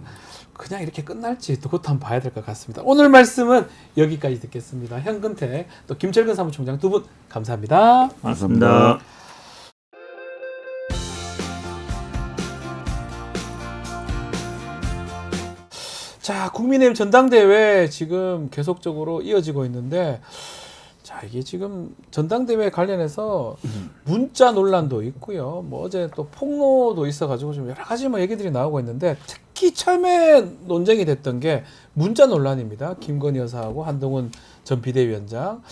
그냥 이렇게 끝날지 또 그것도 한번 봐야 될 것 같습니다. 오늘 말씀은 여기까지 듣겠습니다. 현근택 또 김철근 사무총장 두 분 감사합니다. 감사합니다. 자, 국민의힘 전당대회 지금 계속적으로 이어지고 있는데, 자, 이게 지금 전당대회 관련해서 문자 논란도 있고요. 뭐 어제 또 폭로도 있어가지고 좀 여러 가지 뭐 얘기들이 나오고 있는데, 특히 처음에 논쟁이 됐던 게 문자 논란입니다. 김건희 여사하고 한동훈 전 비대위원장.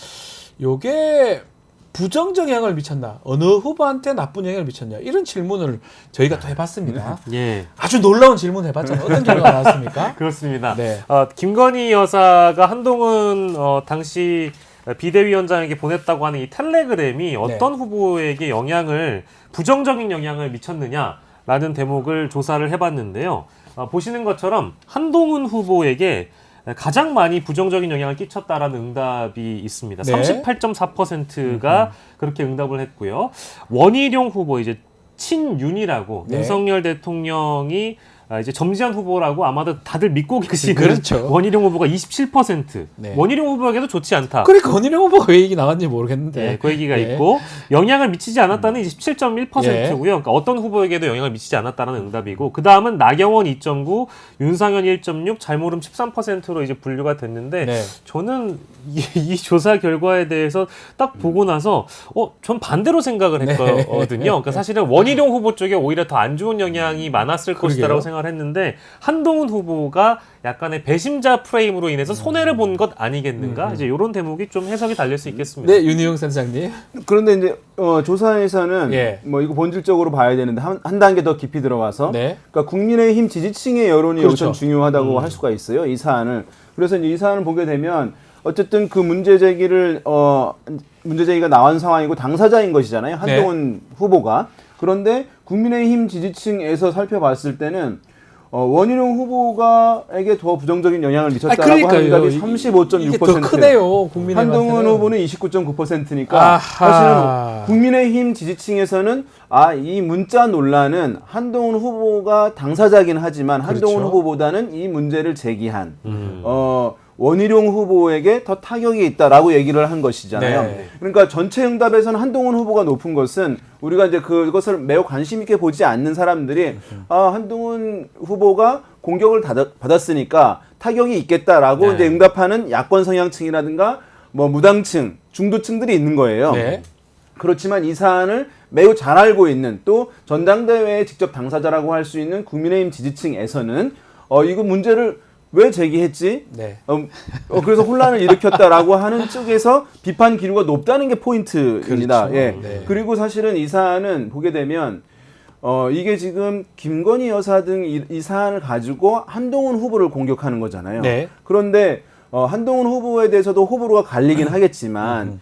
요게 부정적 영향을 미쳤나? 어느 후보한테 나쁜 영향을 미쳤냐? 이런 질문을 저희가 또 해봤습니다. 예, 아주 놀라운 질문 해봤잖아요. 어떤 결과가 나왔습니까? 그렇습니다. 네. 김건희 여사가 한동훈 당시 비대위원장에게 보냈다고 하는 이 텔레그램이 어떤 후보에게 부정적인 영향을 미쳤느냐라는 대목을 조사를 해봤는데요. 보시는 것처럼 한동훈 후보에게 가장 많이 부정적인 영향을 끼쳤다라는 응답이 있습니다. 네. 38.4%가 그렇게 응답을 했고요. 원희룡 후보 이제 친윤이라고 네. 윤석열 대통령이 이제 점지한 후보라고 아마도 다들 믿고 계시는 그렇죠. 원희룡 후보가 27%. 네. 원희룡 후보에게도 좋지 않다. 그러니까 건희룡 후보가 왜 얘기 나왔는지 모르겠는데. 네, 그 얘기가 네. 있고 영향을 미치지 않았다는 27.1%고요. 예. 그러니까 어떤 후보에게도 영향을 미치지 않았다는 응답이고 그 다음은 나경원 2.9, 윤상현 1.6, 잘모름 13%로 이제 분류가 됐는데 네. 저는 이 조사 결과에 대해서 딱 보고 나서 전 반대로 생각을 네. 했거든요. 그러니까 사실은 원희룡 후보 쪽에 오히려 더 안 좋은 영향이 많았을 것이다라고 생각을 했는데 한동훈 후보가 약간의 배심자 프레임으로 인해서 손해를 본 것 아니겠는가? 이제 이런 대목이 좀 해석이 달릴 수 있겠습니다. 네, 윤희용 센터장님. 그런데 이제 조사에서는 예. 뭐 이거 본질적으로 봐야 되는데 한 단계 더 깊이 들어가서 네. 그러니까 국민의힘 지지층의 여론이 그렇죠. 여기서 중요하다고 할 수가 있어요. 이 사안을. 그래서 이제 이 사안을 보게 되면 어쨌든 그 문제 제기를 문제 제기가 나온 상황이고 당사자인 것이잖아요. 한동훈 후보가. 그런데 국민의힘 지지층에서 살펴봤을 때는 원희룡 후보가에게 더 부정적인 영향을 미쳤다라고 하는 응답이 35.6%. 이게 더 크네요. 국민의힘한테는. 한동훈 후보는 29.9%니까 사실은 국민의힘 지지층에서는 이 문자 논란은 한동훈 후보가 당사자긴 하지만 한동훈 그렇죠. 후보보다는 이 문제를 제기한 원희룡 후보에게 더 타격이 있다라고 얘기를 한 것이잖아요. 네. 그러니까 전체 응답에서는 한동훈 후보가 높은 것은 우리가 이제 그것을 매우 관심 있게 보지 않는 사람들이 한동훈 후보가 공격을 받았으니까 타격이 있겠다라고 네. 이제 응답하는 야권 성향층이라든가 뭐 무당층, 중도층들이 있는 거예요. 네. 그렇지만 이 사안을 매우 잘 알고 있는 또 전당대회의 직접 당사자라고 할 수 있는 국민의힘 지지층에서는 이거 문제를 왜 제기했지? 네. 그래서 혼란을 일으켰다라고 하는 쪽에서 비판 기류가 높다는 게 포인트입니다. 그렇죠. 예. 네. 그리고 사실은 이 사안은 보게 되면 이게 지금 김건희 여사 등 이 사안을 가지고 한동훈 후보를 공격하는 거잖아요. 네. 그런데 한동훈 후보에 대해서도 호불호가 갈리긴 하겠지만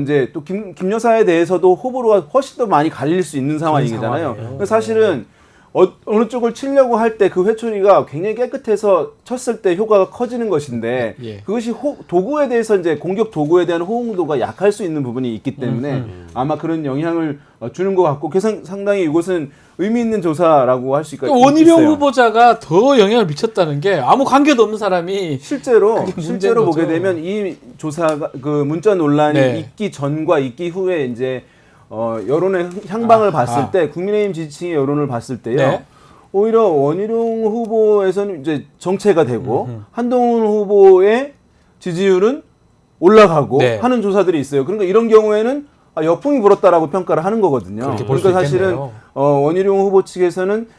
이제 또 김 여사에 대해서도 호불호가 훨씬 더 많이 갈릴 수 있는 상황이잖아요. 그래서 사실은 어느 쪽을 치려고 할 때 그 회초리가 굉장히 깨끗해서 쳤을 때 효과가 커지는 것인데 예. 그것이 도구에 대해서 이제 공격 도구에 대한 호응도가 약할 수 있는 부분이 있기 때문에 아마 그런 영향을 주는 것 같고 그래서 상당히 이것은 의미 있는 조사라고 할 수 있어요. 원희룡 후보자가 더 영향을 미쳤다는 게 아무 관계도 없는 사람이 실제로 문제인 보게 거죠. 되면 이 조사가 그 문자 논란이 네. 있기 전과 있기 후에 이제 여론의 향방을 봤을 때 국민의힘 지지층의 여론을 봤을 때요. 네. 오히려 원희룡 후보에서는 이제 정체가 되고 한동훈 후보의 지지율은 올라가고 네. 하는 조사들이 있어요. 그러니까 이런 경우에는 역풍이 불었다라고 평가를 하는 거거든요. 그렇게 볼수 그러니까 사실은 있겠네요. 원희룡 후보 측에서는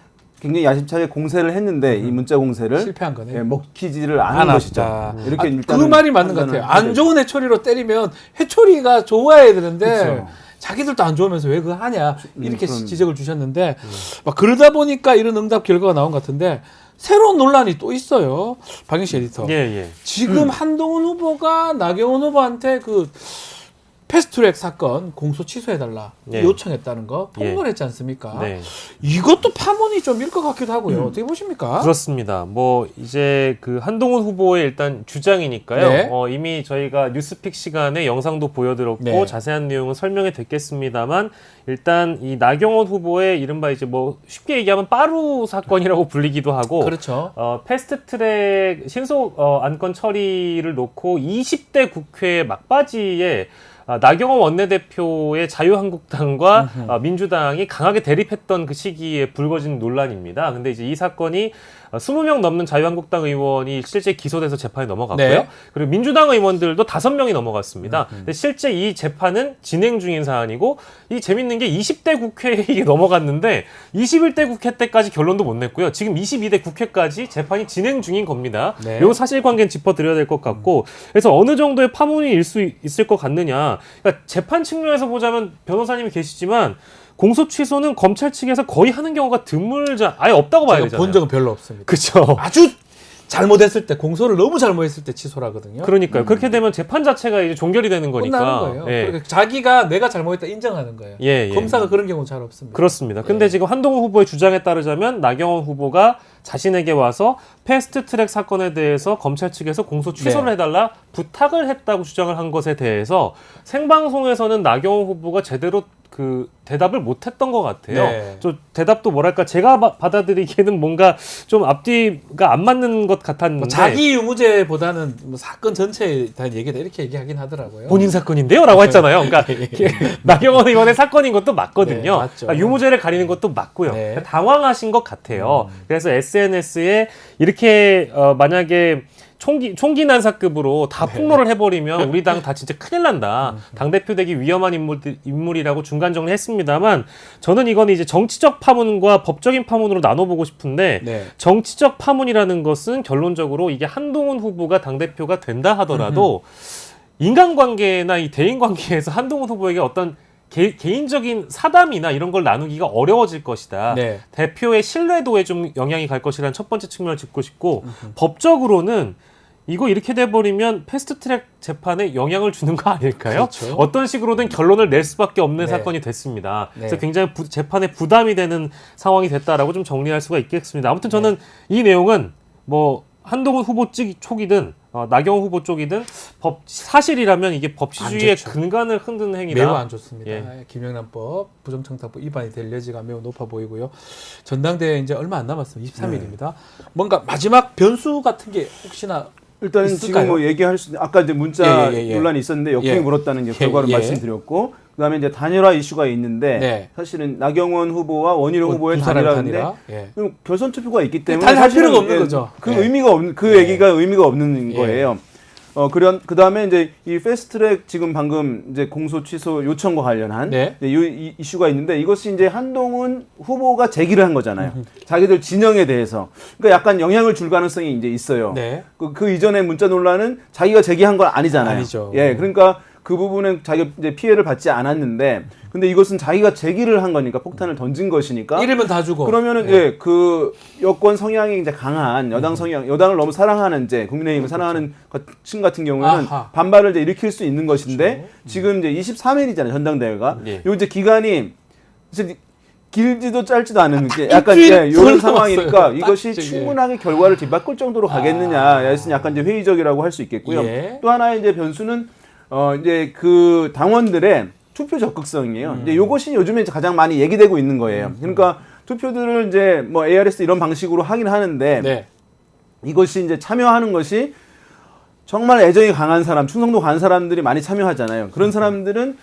굉장히 야심차게 공세를 했는데 이 문자 공세를 실패한 거네요. 예, 먹히지를 않은 안 것이죠. 왔다. 이렇게 그 일단은 말이 맞는 것 판단을 같아요. 안 해야 좋은 해초리로 때리면 해초리가 좋아야 되는데 그쵸. 자기들도 안 좋으면서 왜 그거 하냐 이렇게 그럼. 지적을 주셨는데 막 그러다 보니까 이런 응답 결과가 나온 것 같은데 새로운 논란이 또 있어요. 박영식 에디터. 예. 지금 한동훈 후보가 나경원 후보한테 그 패스트트랙 사건 공소 취소해달라 예. 요청했다는 거 예. 폭로했지 않습니까? 네. 이것도 파문이 좀 일 것 같기도 하고요. 어떻게 보십니까? 그렇습니다. 뭐 이제 그 한동훈 후보의 일단 주장이니까요. 네. 이미 저희가 뉴스픽 시간에 영상도 보여드렸고 네. 자세한 내용은 설명해 드렸겠습니다만 일단 이 나경원 후보의 이른바 이제 뭐 쉽게 얘기하면 빠루 사건이라고 불리기도 하고 그렇죠. 패스트트랙 신속 안건 처리를 놓고 20대 국회 막바지에 나경원 원내대표의 자유한국당과 민주당이 강하게 대립했던 그 시기에 불거진 논란입니다. 근데 이제 이 사건이 20명 넘는 자유한국당 의원이 실제 기소돼서 재판에 넘어갔고요. 네. 그리고 민주당 의원들도 5명이 넘어갔습니다. 근데 실제 이 재판은 진행 중인 사안이고 이 재밌는 게 20대 국회에 이게 넘어갔는데 21대 국회 때까지 결론도 못 냈고요. 지금 22대 국회까지 재판이 진행 중인 겁니다. 네. 요 사실관계는 짚어드려야 될 것 같고 그래서 어느 정도의 파문이 일 수 있을 것 같느냐. 그러니까 재판 측면에서 보자면 변호사님이 계시지만 공소 취소는 검찰 측에서 거의 하는 경우가 아예 없다고 봐야 제가 되잖아요. 본 적은 별로 없습니다. 그렇죠. 아주 잘못했을 때 공소를 너무 잘못했을 때 취소하거든요. 그러니까요. 그렇게 되면 재판 자체가 이제 종결이 되는 거니까. 끝나는 거예요. 예. 그러니까 자기가 내가 잘못했다 인정하는 거예요. 예. 검사가 그런 경우는 잘 없습니다. 그렇습니다. 근데 지금 한동훈 후보의 주장에 따르자면 나경원 후보가 자신에게 와서 패스트트랙 사건에 대해서 검찰 측에서 공소 취소를 네. 해달라 부탁을 했다고 주장을 한 것에 대해서 생방송에서는 나경원 후보가 제대로 그 대답을 못했던 것 같아요. 네. 저 대답도 뭐랄까 제가 받아들이기에는 뭔가 좀 앞뒤가 안 맞는 것 같았는데 뭐 자기 유무죄보다는 뭐 사건 전체에 대한 얘기다 이렇게 얘기하긴 하더라고요. 본인 사건인데요라고 했잖아요. 그러니까 나경원 의원의 사건인 것도 맞거든요. 네, 맞죠. 그러니까 유무죄를 가리는 것도 맞고요. 네. 그러니까 당황하신 것 같아요. 그래서 SNS에 이렇게 만약에 총기 난사급으로 다 폭로를 해버리면 우리 당 다 진짜 큰일 난다. 당대표 되기 위험한 인물이라고 중간 정리했습니다만 저는 이건 이제 정치적 파문과 법적인 파문으로 나눠보고 싶은데 네. 정치적 파문이라는 것은 결론적으로 이게 한동훈 후보가 당대표가 된다 하더라도 인간관계나 이 대인관계에서 한동훈 후보에게 어떤 개인적인 사담이나 이런 걸 나누기가 어려워질 것이다. 네. 대표의 신뢰도에 좀 영향이 갈 것이라는 첫 번째 측면을 짚고 싶고 법적으로는 이거 이렇게 돼버리면 패스트트랙 재판에 영향을 주는 거 아닐까요? 그렇죠. 어떤 식으로든 결론을 낼 수밖에 없는 네. 사건이 됐습니다. 네. 그래서 굉장히 재판에 부담이 되는 상황이 됐다라고 좀 정리할 수가 있겠습니다. 아무튼 저는 이 내용은 뭐 한동훈 후보 쪽이든 나경원 후보 쪽이든 사실이라면 이게 법치주의의 안 좋죠. 근간을 흔드는 행위다. 매우 안 좋습니다. 예. 김영란법 부정청탁법 위반이 될 여지가 매우 높아 보이고요. 전당대회 이제 얼마 안 남았습니다. 23일입니다. 뭔가 마지막 변수 같은 게 혹시나 일단 있을까요? 지금 뭐 얘기할 수 있는 아까 이제 문자 예. 논란이 있었는데 역풍이 예. 불었다는 이제 결과를 예. 말씀드렸고 그다음에 이제 단일화 이슈가 있는데 네. 사실은 나경원 후보와 원희룡 후보의 두 사람의 단일화인데 단일화? 예. 그럼 결선 투표가 있기 때문에 단일할 사실은 필요가 없는 예, 거죠. 그 예. 의미가 없는 그 얘기가 의미가 없는 예. 거예요. 그다음에 이제 이 패스트트랙 지금 방금 이제 공소 취소 요청과 관련한 네. 이 이슈가 있는데 이것이 이제 한동훈 후보가 제기를 한 거잖아요. 자기들 진영에 대해서. 그러니까 약간 영향을 줄 가능성이 이제 있어요. 네. 그 이전에 문자 논란은 자기가 제기한 건 아니잖아요. 아니죠. 예, 그러니까 그 부분은 자기가 이제 피해를 받지 않았는데, 근데 이것은 자기가 제기를 한 거니까 폭탄을 던진 것이니까. 이름은 다 주고. 그러면은 예. 그 여권 성향이 이제 강한 여당 성향, 여당을 너무 사랑하는 이제 국민의힘을 사랑하는 층 같은 경우에는 아하. 반발을 이제 일으킬 수 있는 것인데 지금 이제 23일이잖아요 전당대회가. 예. 요 이제 기간이 이제 길지도 짧지도 않은 게 일주일 약간 이런 덜 상황이니까 남았어요. 이것이 딱 이제, 충분하게 결과를 뒤바꿀 정도로 가겠느냐, 여튼 약간 이제 회의적이라고 할 수 있겠고요. 예. 또 하나의 이제 변수는 이제 그 당원들의 투표 적극성이에요. 이제 요것이 요즘에 이제 가장 많이 얘기되고 있는 거예요. 그러니까 투표들을 이제 뭐 ARS 이런 방식으로 하긴 하는데 네. 이것이 이제 참여하는 것이 정말 애정이 강한 사람, 충성도 강한 사람들이 많이 참여하잖아요. 그런 사람들은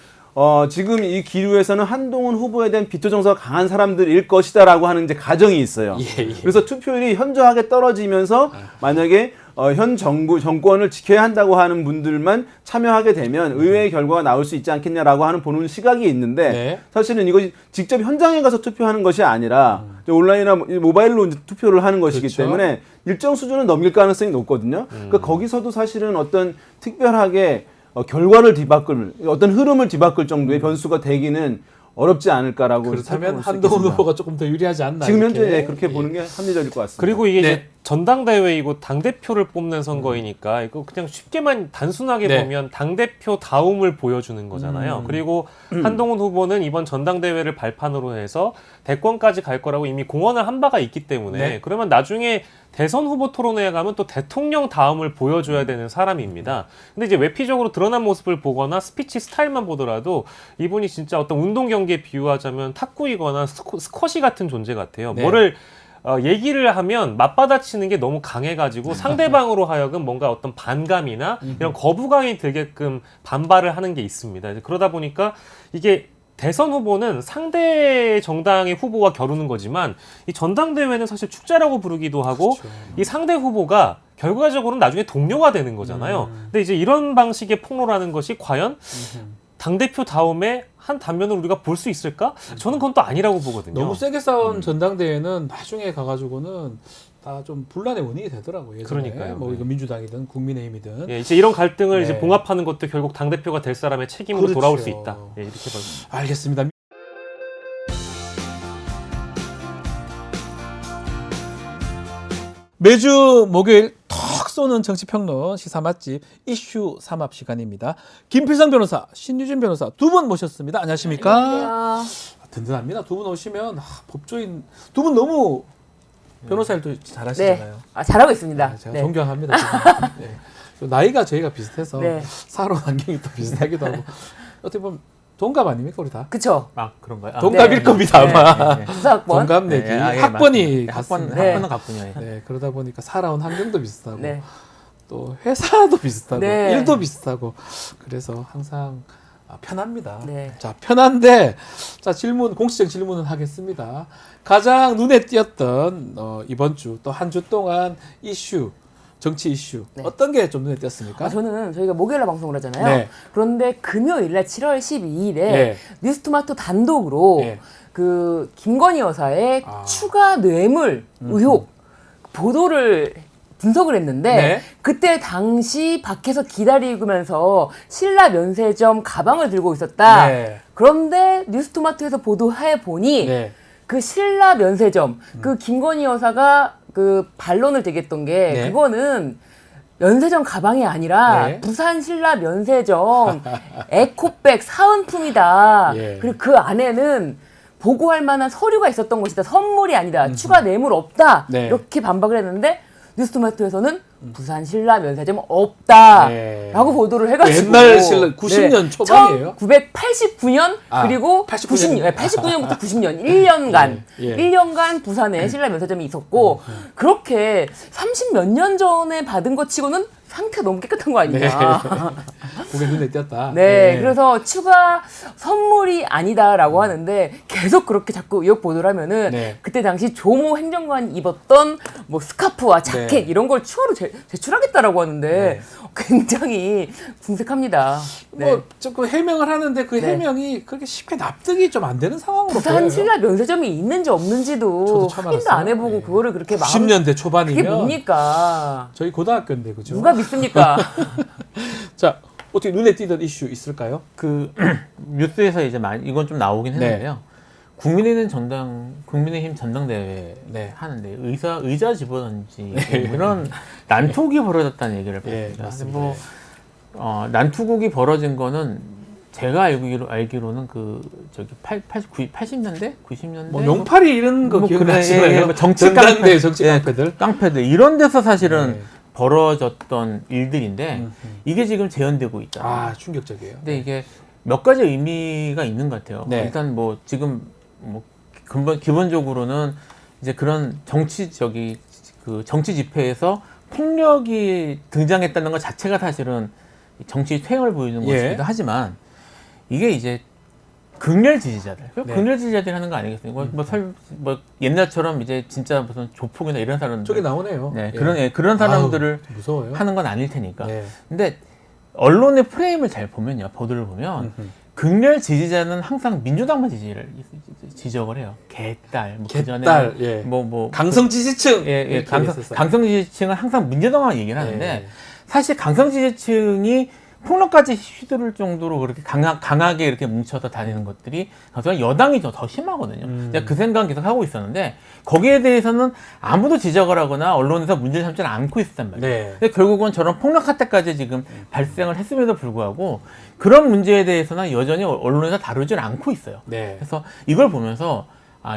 지금 이 기류에서는 한동훈 후보에 대한 비토 정서가 강한 사람들일 것이다라고 하는 이제 가정이 있어요. 예. 그래서 투표율이 현저하게 떨어지면서 만약에 현 정권을 지켜야 한다고 하는 분들만 참여하게 되면 의외의 결과가 나올 수 있지 않겠냐라고 하는 보는 시각이 있는데 네. 사실은 이것이 직접 현장에 가서 투표하는 것이 아니라 이제 온라인이나 모바일로 이제 투표를 하는 것이기 그렇죠. 때문에 일정 수준은 넘길 가능성이 높거든요. 그러니까 거기서도 사실은 어떤 특별하게 결과를 뒤바꿀 어떤 흐름을 뒤바꿀 정도의 변수가 되기는 어렵지 않을까라고 그렇다면 살펴볼 수 한동훈 있겠습니다. 후보가 조금 더 유리하지 않나. 지금 이렇게. 현재 그렇게 보는 게 합리적일 것 같습니다. 그리고 이게 네. 이제 전당대회이고 당대표를 뽑는 선거이니까 이거 그냥 쉽게만 단순하게 네. 보면 당대표 다움을 보여주는 거잖아요. 그리고 한동훈 후보는 이번 전당대회를 발판으로 해서 대권까지 갈 거라고 이미 공언을 한 바가 있기 때문에 네. 그러면 나중에 대선 후보 토론회에 가면 또 대통령 다움을 보여줘야 되는 사람입니다. 근데 이제 외피적으로 드러난 모습을 보거나 스피치 스타일만 보더라도 이분이 진짜 어떤 운동 경기에 비유하자면 탁구이거나 스쿼시 같은 존재 같아요. 네. 뭐를 얘기를 하면 맞받아치는 게 너무 강해가지고 상대방으로 하여금 뭔가 어떤 반감이나 이런 거부감이 들게끔 반발을 하는 게 있습니다. 이제 그러다 보니까 이게 대선 후보는 상대 정당의 후보와 겨루는 거지만 이 전당대회는 사실 축제라고 부르기도 하고 이 상대 후보가 결과적으로는 나중에 동료가 되는 거잖아요. 근데 이제 이런 방식의 폭로라는 것이 과연 당대표 다음에 한 단면을 우리가 볼 수 있을까? 저는 그건 또 아니라고 보거든요. 너무 세게 싸운 전당대회는 나중에 가가지고는 다 좀 분란의 원인이 되더라고요. 예전에. 그러니까요. 뭐 네. 이거 민주당이든 국민의힘이든. 예, 이제 이런 갈등을 이제 네. 봉합하는 것도 결국 당 대표가 될 사람의 책임으로 그렇죠. 돌아올 수 있다. 예, 이렇게 봐요. 알겠습니다. 매주 목요일 턱 쏘는 정치평론 시사 맛집 이슈 삼합 시간입니다. 김필성 변호사, 신유진 변호사 두 분 모셨습니다. 안녕하십니까? 든든합니다. 두 분 오시면 법조인 두 분 너무 변호사 일도 잘하시잖아요. 잘하고 있습니다. 제가 네. 존경합니다. 네. 나이가 저희가 비슷해서 네. 살아온 환경이 또 비슷하기도 하고 어떻게 보면 동갑 아닙니까 우리 다? 그쵸. 아 그런가요? 아, 동갑일 네. 겁니다 아마. 수사학번. 동갑 내기 네, 아, 예, 학번이 맞습니다. 학번 같습니다. 네. 학번은 같군요. 예. 네, 그러다 보니까 살아온 환경도 비슷하고 네. 또 회사도 비슷하고 네. 일도 비슷하고 그래서 항상 편합니다. 네. 자 편한데 자 질문 공식적 질문을 하겠습니다. 가장 눈에 띄었던 이번 주 또 한 주 동안 이슈 정치 이슈 네. 어떤 게 좀 눈에 띄었습니까? 저는 저희가 목요일날 방송을 하잖아요. 네. 그런데 금요일날 7월 12일에 네. 뉴스토마토 단독으로 네. 그 김건희 여사의 아. 추가 뇌물 의혹 보도를 분석을 했는데 네. 그때 당시 밖에서 기다리면서 신라 면세점 가방을 들고 있었다. 네. 그런데 뉴스토마토에서 보도해 보니 네. 그 신라 면세점 그 김건희 여사가 그 반론을 되겠던 게 네. 그거는 면세점 가방이 아니라 네. 부산 신라 면세점 에코백 사은품이다. 예. 그리고 그 안에는 보고할 만한 서류가 있었던 것이다. 선물이 아니다. 추가 뇌물 없다. 네. 이렇게 반박을 했는데 뉴스토마토에서는 부산 신라 면세점 없다. 네. 라고 보도를 해가지고 옛날 신라 90년 초반이에요? 1989년 아, 그리고 89년. 89년부터 90년 1년간 예. 1년간 부산에 신라 면세점이 있었고 그렇게 30몇 년 전에 받은 것 치고는 상태가 너무 깨끗한 거 아니냐. 그게 눈에 띄었다. 네, 그래서 추가 선물이 아니다라고 하는데 계속 그렇게 자꾸 의혹 보도를 하면은 네. 그때 당시 조모 행정관이 입었던 뭐 스카프와 자켓 네. 이런 걸 추가로 제출하겠다라고 하는데 굉장히 궁색합니다. 네. 뭐 조금 해명을 하는데 그 네. 해명이 그렇게 쉽게 납득이 좀 안 되는 상황으로 부산 보여요. 신라 면세점이 있는지 저도 없는지도 처음 확인도 알았어요. 안 해보고 네. 그거를 그렇게 90년대 그게 초반이면 뭡니까? 저희 고등학교인데 그죠? 누가 믿습니까? 자 어떻게 눈에 띄던 이슈 있을까요? 그 뉴스에서 이제 많이 이건 좀 나오긴 했는데요. 국민의힘 전당대회 네. 하는데 의자 집어던지 그런 난투극이 벌어졌다는 얘기를 예, 봤습니다. 맞습니다. 뭐 난투극이 벌어진 거는 제가 알기로는 그 저기 80년대, 90년대 뭐 용팔이 이런 거 뭐 기억나시나요? 그래, 예, 뭐 정치 전당대 깡패, 정치 예, 깡패들. 깡패들 이런 데서 사실은 네. 벌어졌던 일들인데 이게 지금 재현되고 있다. 아 충격적이에요. 근데 이게 몇 가지 의미가 있는 것 같아요. 네. 일단 뭐 지금 뭐 기본적으로는 이제 그런 정치 집회에서 폭력이 등장했다는 것 자체가 사실은 정치 퇴행을 보이는 예. 것이기도 하지만 이게 이제 극렬 지지자들, 네. 극렬 지지자들이 하는 거 아니겠어요? 뭐 옛날처럼 이제 진짜 무슨 조폭이나 이런 사람들, 저기 나오네요. 네, 예. 그런 사람들을 아우, 무서워요. 하는 건 아닐 테니까. 네. 근데 언론의 프레임을 잘 보면요, 보도를 보면 극렬 지지자는 항상 민주당만 지적을 해요. 개딸, 뭐 개딸, 그전에 예. 뭐 강성 지지층. 예, 이렇게 했었어요. 강성 지지층은 항상 민주당만 얘기를 하는데 예. 사실 강성 지지층이 폭력까지 휘두를 정도로 그렇게 강하게 이렇게 뭉쳐서 다니는 것들이 사실 여당이 더 심하거든요. 제가 그 생각 계속 하고 있었는데 거기에 대해서는 아무도 지적을 하거나 언론에서 문제 삼지는 않고 있었단 말이에요. 네. 근데 결국은 저런 폭력 사태까지 지금 발생을 했음에도 불구하고 그런 문제에 대해서는 여전히 언론에서 다루질 않고 있어요. 네. 그래서 이걸 보면서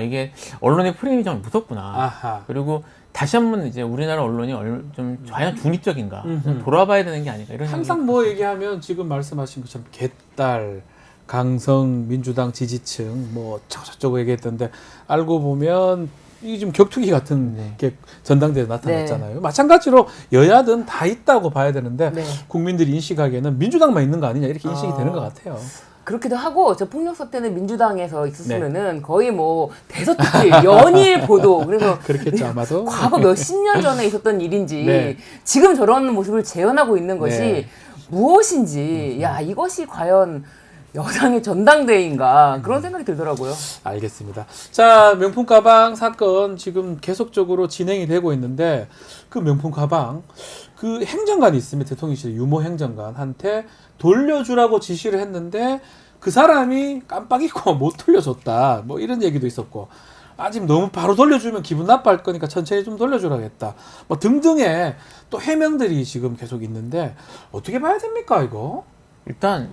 이게 언론의 프레임이 좀 무섭구나. 아하. 그리고 다시 한번 이제 우리나라 언론이 좀 과연 중립적인가 좀 돌아봐야 되는 게 아닌가 이런 항상 생각이 뭐 얘기하면 지금 말씀하신 것처럼 개딸, 강성, 민주당 지지층 뭐 저쩌고 얘기했던데 알고 보면 이게 지금 격투기 같은 게 전당대회에 나타났잖아요. 마찬가지로 여야든 다 있다고 봐야 되는데 네. 국민들이 인식하기에는 민주당만 있는 거 아니냐 이렇게 인식이 되는 것 같아요. 그렇기도 하고 저 폭력 사태는 민주당에서 있었으면은 거의 뭐 대서특필 연일 보도 그래서 그렇겠죠 아마도. 과거 몇십 년 전에 있었던 일인지 네. 지금 저런 모습을 재현하고 있는 것이 네. 무엇인지 야 이것이 과연 여당의 전당대회인가 그런 생각이 들더라고요. 알겠습니다. 자, 명품 가방 사건 지금 계속적으로 진행이 되고 있는데 그 명품 가방 그 행정관이 있으면 대통령실 유모 행정관한테 돌려주라고 지시를 했는데 그 사람이 깜빡 잊고 못 돌려줬다. 뭐 이런 얘기도 있었고 지금 너무 바로 돌려주면 기분 나빠할 거니까 천천히 좀 돌려주라고 했다. 뭐 등등의 또 해명들이 지금 계속 있는데 어떻게 봐야 됩니까 이거? 일단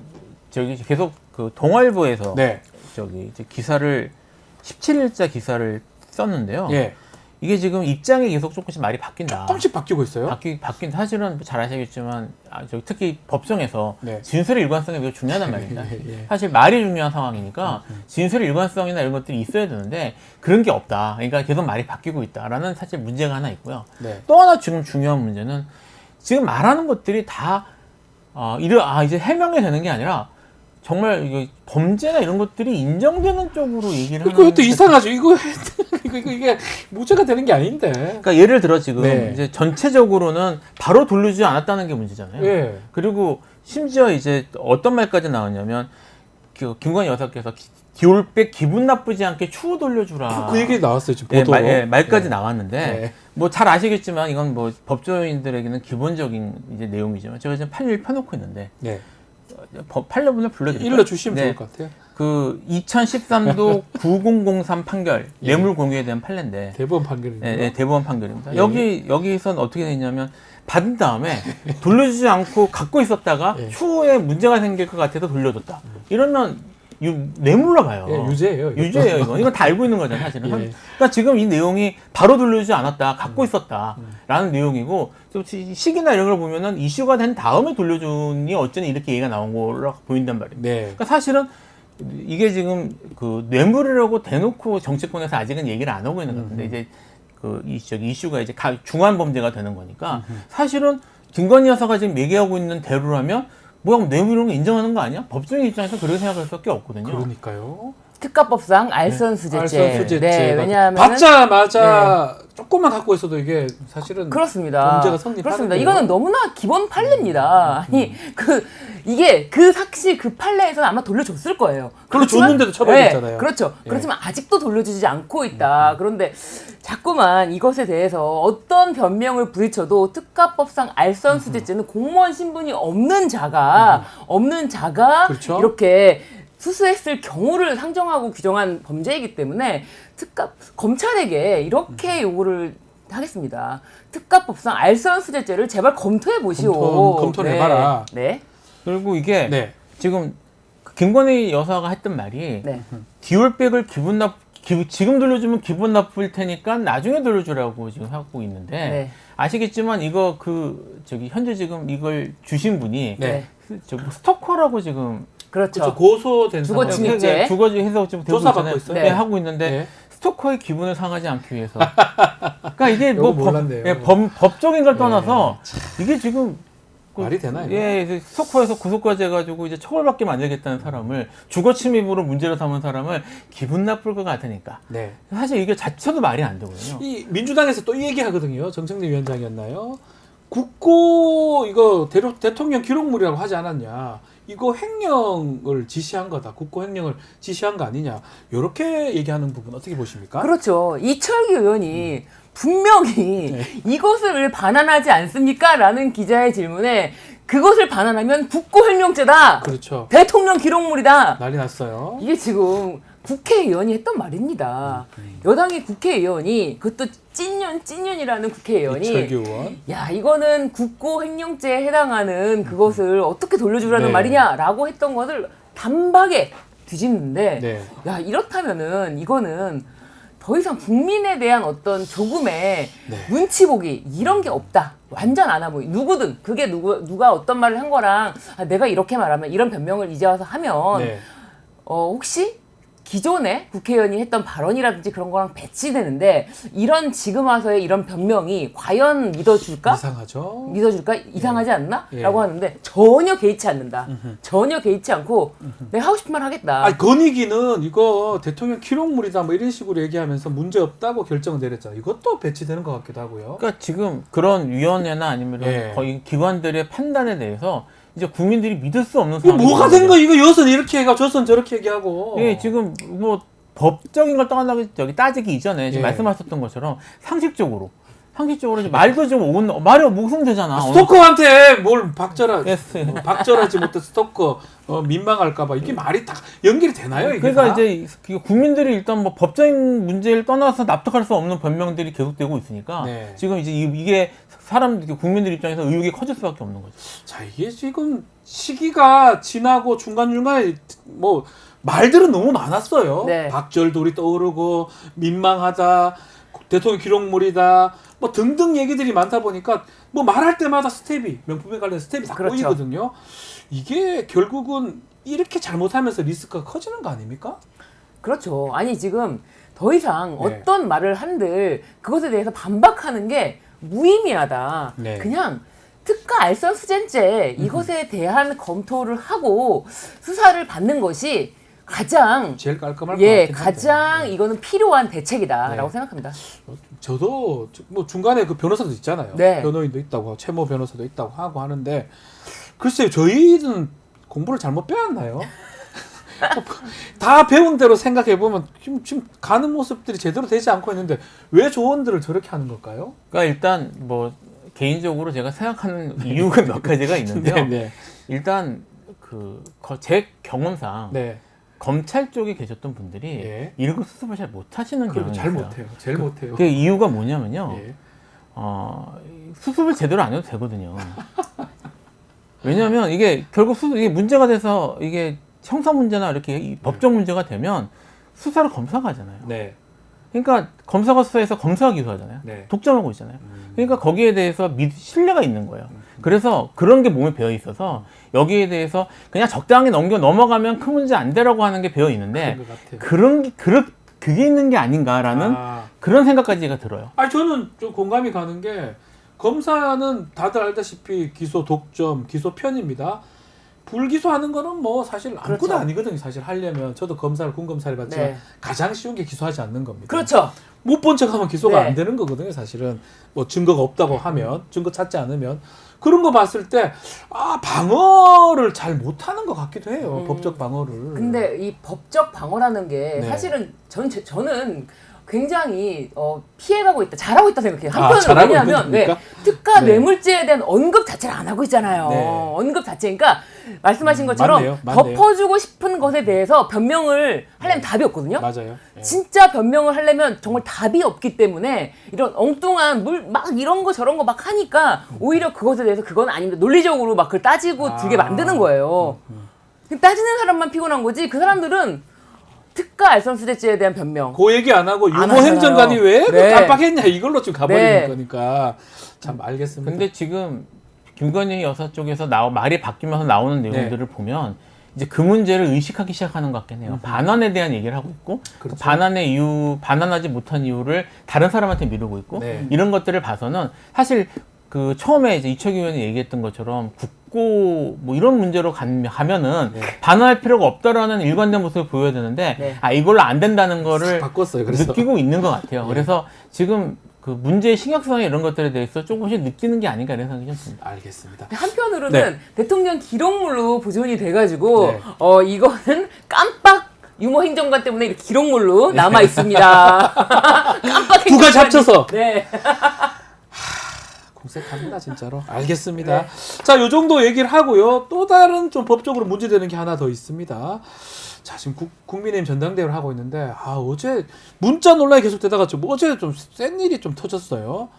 저기 계속 그 동아일보에서 네. 저기 이제 기사를 17일자 기사를 썼는데요. 예. 이게 지금 입장이 계속 조금씩 말이 바뀐다. 조금씩 바뀌고 있어요. 바뀐 사실은 잘 아시겠지만 저기 특히 법정에서 네. 진술의 일관성이 매우 중요하단 말입니다. 예. 사실 말이 중요한 상황이니까 진술의 일관성이나 이런 것들이 있어야 되는데 그런 게 없다. 그러니까 계속 말이 바뀌고 있다라는 사실 문제가 하나 있고요. 네. 또 하나 지금 중요한 문제는 지금 말하는 것들이 다 이제 해명이 되는 게 아니라 정말 이게 범죄나 이런 것들이 인정되는 쪽으로 얘기를 하는. 이거 또 이상하죠. 이게 무죄가 되는 게 아닌데. 그러니까 예를 들어 지금 네. 이제 전체적으로는 바로 돌려주지 않았다는 게 문제잖아요. 예. 그리고 심지어 이제 어떤 말까지 나왔냐면 김건희 여사께서 디올백 기분 나쁘지 않게 추후 돌려주라. 그 얘기 나왔어요 지금 예, 보도. 말까지 네. 나왔는데 네. 뭐 잘 아시겠지만 이건 뭐 법조인들에게는 기본적인 이제 내용이지만 제가 지금 판례를 펴놓고 있는데 네. 판례문을 불러드릴까요? 일러주시면 네. 좋을 것 같아요. 그 2013도 9003 판결 예. 뇌물 공유에 대한 판례인데 대법원 판결이네요. 네, 네, 대법원 판결입니다. 예. 여기선 어떻게 되냐면 받은 다음에 돌려주지 않고 갖고 있었다가 예. 추후에 문제가 생길 것 같아서 돌려줬다. 이러면 뇌물로 봐요. 예, 유죄예요. 이거. 유죄예요. 이건 다 알고 있는 거잖아요, 사실은. 예. 그러니까 지금 이 내용이 바로 돌려주지 않았다, 갖고 있었다라는 내용이고 또 시기나 이런 걸 보면은 이슈가 된 다음에 돌려주니 어쩌니 이렇게 얘기가 나온 걸로 보인단 말이에요. 네. 그러니까 사실은 이게 지금 그 뇌물이라고 대놓고 정치권에서 아직은 얘기를 안 하고 있는 것 같은데 이제 그 이슈가 이제 중한 범죄가 되는 거니까 사실은 김건희 여사가 지금 얘기하고 있는 대로라면 뭐야 뇌물 이런 거 인정하는 거 아니야? 법조인 입장에서 그렇게 생각할 수밖에 없거든요. 그러니까요. 특가법상 알선수재죄. 알선수재죄. 네, 왜냐하면 받자마자 조금만 갖고 있어도 이게 사실은 그렇습니다. 범죄가 성립하는 그렇습니다. 거예요. 이거는 너무나 기본 판례입니다. 아니 이게 그 사실 그 판례에서는 아마 돌려줬을 거예요. 그걸로 그렇지만- 줬는데도 처벌됐잖아요. 네, 그렇죠. 예. 그렇지만 아직도 돌려주지 않고 있다. 그런데 자꾸만 이것에 대해서 어떤 변명을 부딪혀도 특가법상 알선수재죄는 공무원 신분이 없는 자가 그렇죠. 이렇게 수수했을 경우를 상정하고 규정한 범죄이기 때문에 검찰에게 이렇게 요구를 하겠습니다. 특가법상 알선수재죄를 제발 검토해 보시오. 검토를 해봐라. 네. 그리고 이게 네. 지금 김건희 여사가 했던 말이 네. 디올백을 지금 돌려주면 기분 나쁠 테니까 나중에 돌려주라고 지금 하고 있는데 네. 아시겠지만 이거 현재 지금 이걸 주신 분이 네. 스토커라고 지금 그렇죠. 그렇죠. 고소된 주거 상황. 침입죄. 주거지 해서 지금 되고 조사받고 있잖아요. 있어요? 네, 네. 하고 있는데 네. 스토커의 기분을 상하지 않기 위해서. 그러니까 이게 이거 뭐 몰랐네요. 법적인 걸 떠나서 이게 지금 말이 되나요? 예, 스토커에서 구속까지 해가지고 이제 처벌받게 만들겠다는 사람을 주거 침입으로 문제로 삼은 사람을 기분 나쁠 것 같으니까. 네. 사실 이게 자체도 말이 안 되거든요. 이 민주당에서 또 이 얘기 하거든요. 정청래 위원장이었나요? 국고 이거 대통령 기록물이라고 하지 않았냐? 이거 횡령을 지시한 거다. 국고 횡령을 지시한 거 아니냐? 이렇게 얘기하는 부분 어떻게 보십니까? 그렇죠. 이철기 의원이 분명히 네. 이것을 반환하지 않습니까? 라는 기자의 질문에 그것을 반환하면 국고횡령죄다. 그렇죠. 대통령 기록물이다. 난리 났어요. 이게 지금 국회의원이 했던 말입니다. 여당의 국회의원이 그것도 찐년이라는 국회의원이 이철기 의원. 야 이거는 국고횡령죄에 해당하는 그것을 어떻게 돌려주라는 네. 말이냐라고 했던 것을 단박에 뒤집는데 네. 야 이렇다면은 이거는 더 이상 국민에 대한 어떤 조금의 네. 눈치 보기 이런 게 없다. 완전 안 하고 누구든 그게 누가 어떤 말을 한 거랑 내가 이렇게 말하면 이런 변명을 이제 와서 하면 네. 혹시 기존에 국회의원이 했던 발언이라든지 그런 거랑 배치되는데 이런 지금 와서의 이런 변명이 과연 믿어줄까? 이상하죠. 믿어줄까? 이상하지 않나? 예. 라고 하는데 전혀 개의치 않는다. 전혀 개의치 않고 내가 하고 싶은 말 하겠다. 아, 건의기는 이거 대통령 기록물이다 뭐 이런 식으로 얘기하면서 문제 없다고 결정을 내렸잖아요. 이것도 배치되는 것 같기도 하고요. 그러니까 지금 그런 위원회나 아니면 예. 거의 기관들의 판단에 대해서 이제 국민들이 믿을 수 없는 이거 상황이 뭐가 된 되는 거야? 이거 여선 이렇게 해가 저선 저렇게 얘기하고. 예, 지금 뭐 법적인 걸 떠나기 따지기 이전에 지금 예. 말씀하셨던 것처럼 상식적으로 이제 말도 좀 말이 모순되잖아. 스토커한테 뭘 박절하, 예스. 박절하지 못해 스토커 민망할까봐 이게 말이 다 연결이 되나요? 이게 그러니까 다? 이제 국민들이 일단 뭐 법적인 문제를 떠나서 납득할 수 없는 변명들이 계속되고 있으니까 네. 지금 이제 이게 국민들 입장에서 의혹이 커질 수밖에 없는 거죠. 자, 이게 지금 시기가 지나고 중간중간에 뭐 말들은 너무 많았어요. 네. 박절돌이 떠오르고 민망하다, 대통령 기록물이다, 뭐 등등 얘기들이 많다 보니까 뭐 말할 때마다 명품에 관련 스텝이 다 그렇죠. 꼬이거든요. 이게 결국은 이렇게 잘못하면서 리스크가 커지는 거 아닙니까? 그렇죠. 아니 지금 더 이상 네. 어떤 말을 한들 그것에 대해서 반박하는 게 무의미하다. 네. 그냥 특가 알선수재죄 이것에 대한 검토를 하고 수사를 받는 것이 가장 제일 깔끔할 것 같긴 한데. 가장 이거는 필요한 대책이다라고 네. 생각합니다. 저도 뭐 중간에 그 변호사도 있잖아요. 네. 변호인도 있다고 하고 최모 변호사도 있다고 하고 하는데 글쎄요, 저희는 공부를 잘못 배웠나요? 다 배운 대로 생각해 보면 지금 가는 모습들이 제대로 되지 않고 있는데 왜 조언들을 저렇게 하는 걸까요? 그러니까 일단 뭐 개인적으로 제가 생각하는 이유가 몇 가지가 있는데요. 네. 일단 제 경험상 네. 검찰 쪽에 계셨던 분들이 예. 1급 수습을 잘 못하시는 그리고 경향이 잘 있어요. 못해요. 제일 못해요. 그 이유가 뭐냐면요. 예. 수습을 제대로 안 해도 되거든요. 왜냐하면 이게 결국 이게 문제가 돼서 이게 형사 문제나 이렇게 이 법적 문제가 되면 수사를 검사가 하잖아요. 네. 그러니까 검사가 수사해서 검사가 기소하잖아요. 네. 독점하고 있잖아요. 그러니까 거기에 대해서 신뢰가 있는 거예요. 그래서 그런 게 몸에 배어 있어서 여기에 대해서 그냥 적당히 넘어가면 큰 문제 안 되라고 하는 게 배어 있는데 그런 것 같아요. 그런 게 그게 있는 게 아닌가라는 그런 생각까지 제가 들어요. 아니 저는 좀 공감이 가는 게 검사는 다들 알다시피 기소 독점, 기소 편입니다. 불기소하는 거는 뭐 사실 아무것도 그렇죠. 아니거든요. 사실 하려면 저도 검사를 군검사를 받지만 네. 가장 쉬운 게 기소하지 않는 겁니다. 그렇죠. 못 본 척하면 기소가 네. 안 되는 거거든요. 사실은 뭐 증거가 없다고 하면 증거 찾지 않으면 그런 거 봤을 때 방어를 잘 못하는 것 같기도 해요. 법적 방어를. 근데 이 법적 방어라는 게 네. 사실은 저는 굉장히 피해가고 있다, 잘하고 있다 생각해요. 한편으로 잘하고 왜냐하면 있는 겁니까? 특가 네. 뇌물죄에 대한 언급 자체를 안 하고 있잖아요. 네. 언급 자체니까 말씀하신 것처럼 맞네요. 덮어주고 싶은 것에 대해서 변명을 하려면 답이 없거든요. 맞아요. 예. 진짜 변명을 하려면 정말 답이 없기 때문에 이런 엉뚱한 막 이런 거 저런 거 막 하니까 오히려 그것에 대해서 그건 아닙니다. 논리적으로 막 그걸 따지고 들게 만드는 거예요. 따지는 사람만 피곤한 거지 그 사람들은 특가 알선수재죄에 대한 변명. 그 얘기 안 하고 안 유모행정관이 하잖아요. 왜 네. 깜빡했냐 이걸로 지금 가버리는 네. 거니까 참 알겠습니다. 근데 지금 김건희 여사 쪽에서 말이 바뀌면서 나오는 내용들을 보면 이제 그 문제를 의식하기 시작하는 것 같긴 해요. 반환에 대한 얘기를 하고 있고 그렇죠. 반환의 이유, 반환하지 못한 이유를 다른 사람한테 미루고 있고 네. 이런 것들을 봐서는 사실 그 처음에 이제 이철규 의원이 얘기했던 것처럼 국고 뭐 이런 문제로 가면은 반환할 필요가 없다라는 일관된 모습을 보여야 되는데 이걸로 안 된다는 거를 바꿨어요. 그래서 느끼고 있는 것 같아요. 그래서 지금 그 문제의 심각성이나 이런 것들에 대해서 조금씩 느끼는 게 아닌가 이런 생각이 좀 듭니다. 알겠습니다. 한편으로는 네. 대통령 기록물로 보존이 돼가지고 네. 이거는 깜빡 유머 행정관 때문에 이렇게 기록물로 남아 있습니다. 깜빡 두 가지 행정관이- 합쳐서. 네. 공색합니다 진짜로. 알겠습니다. 자, 요 정도 얘기를 하고요. 또 다른 좀 법적으로 문제되는 게 하나 더 있습니다. 자, 지금 국민의힘 전당대회를 하고 있는데 어제 문자 논란이 계속되다가 어제 좀 센 일이 좀 터졌어요.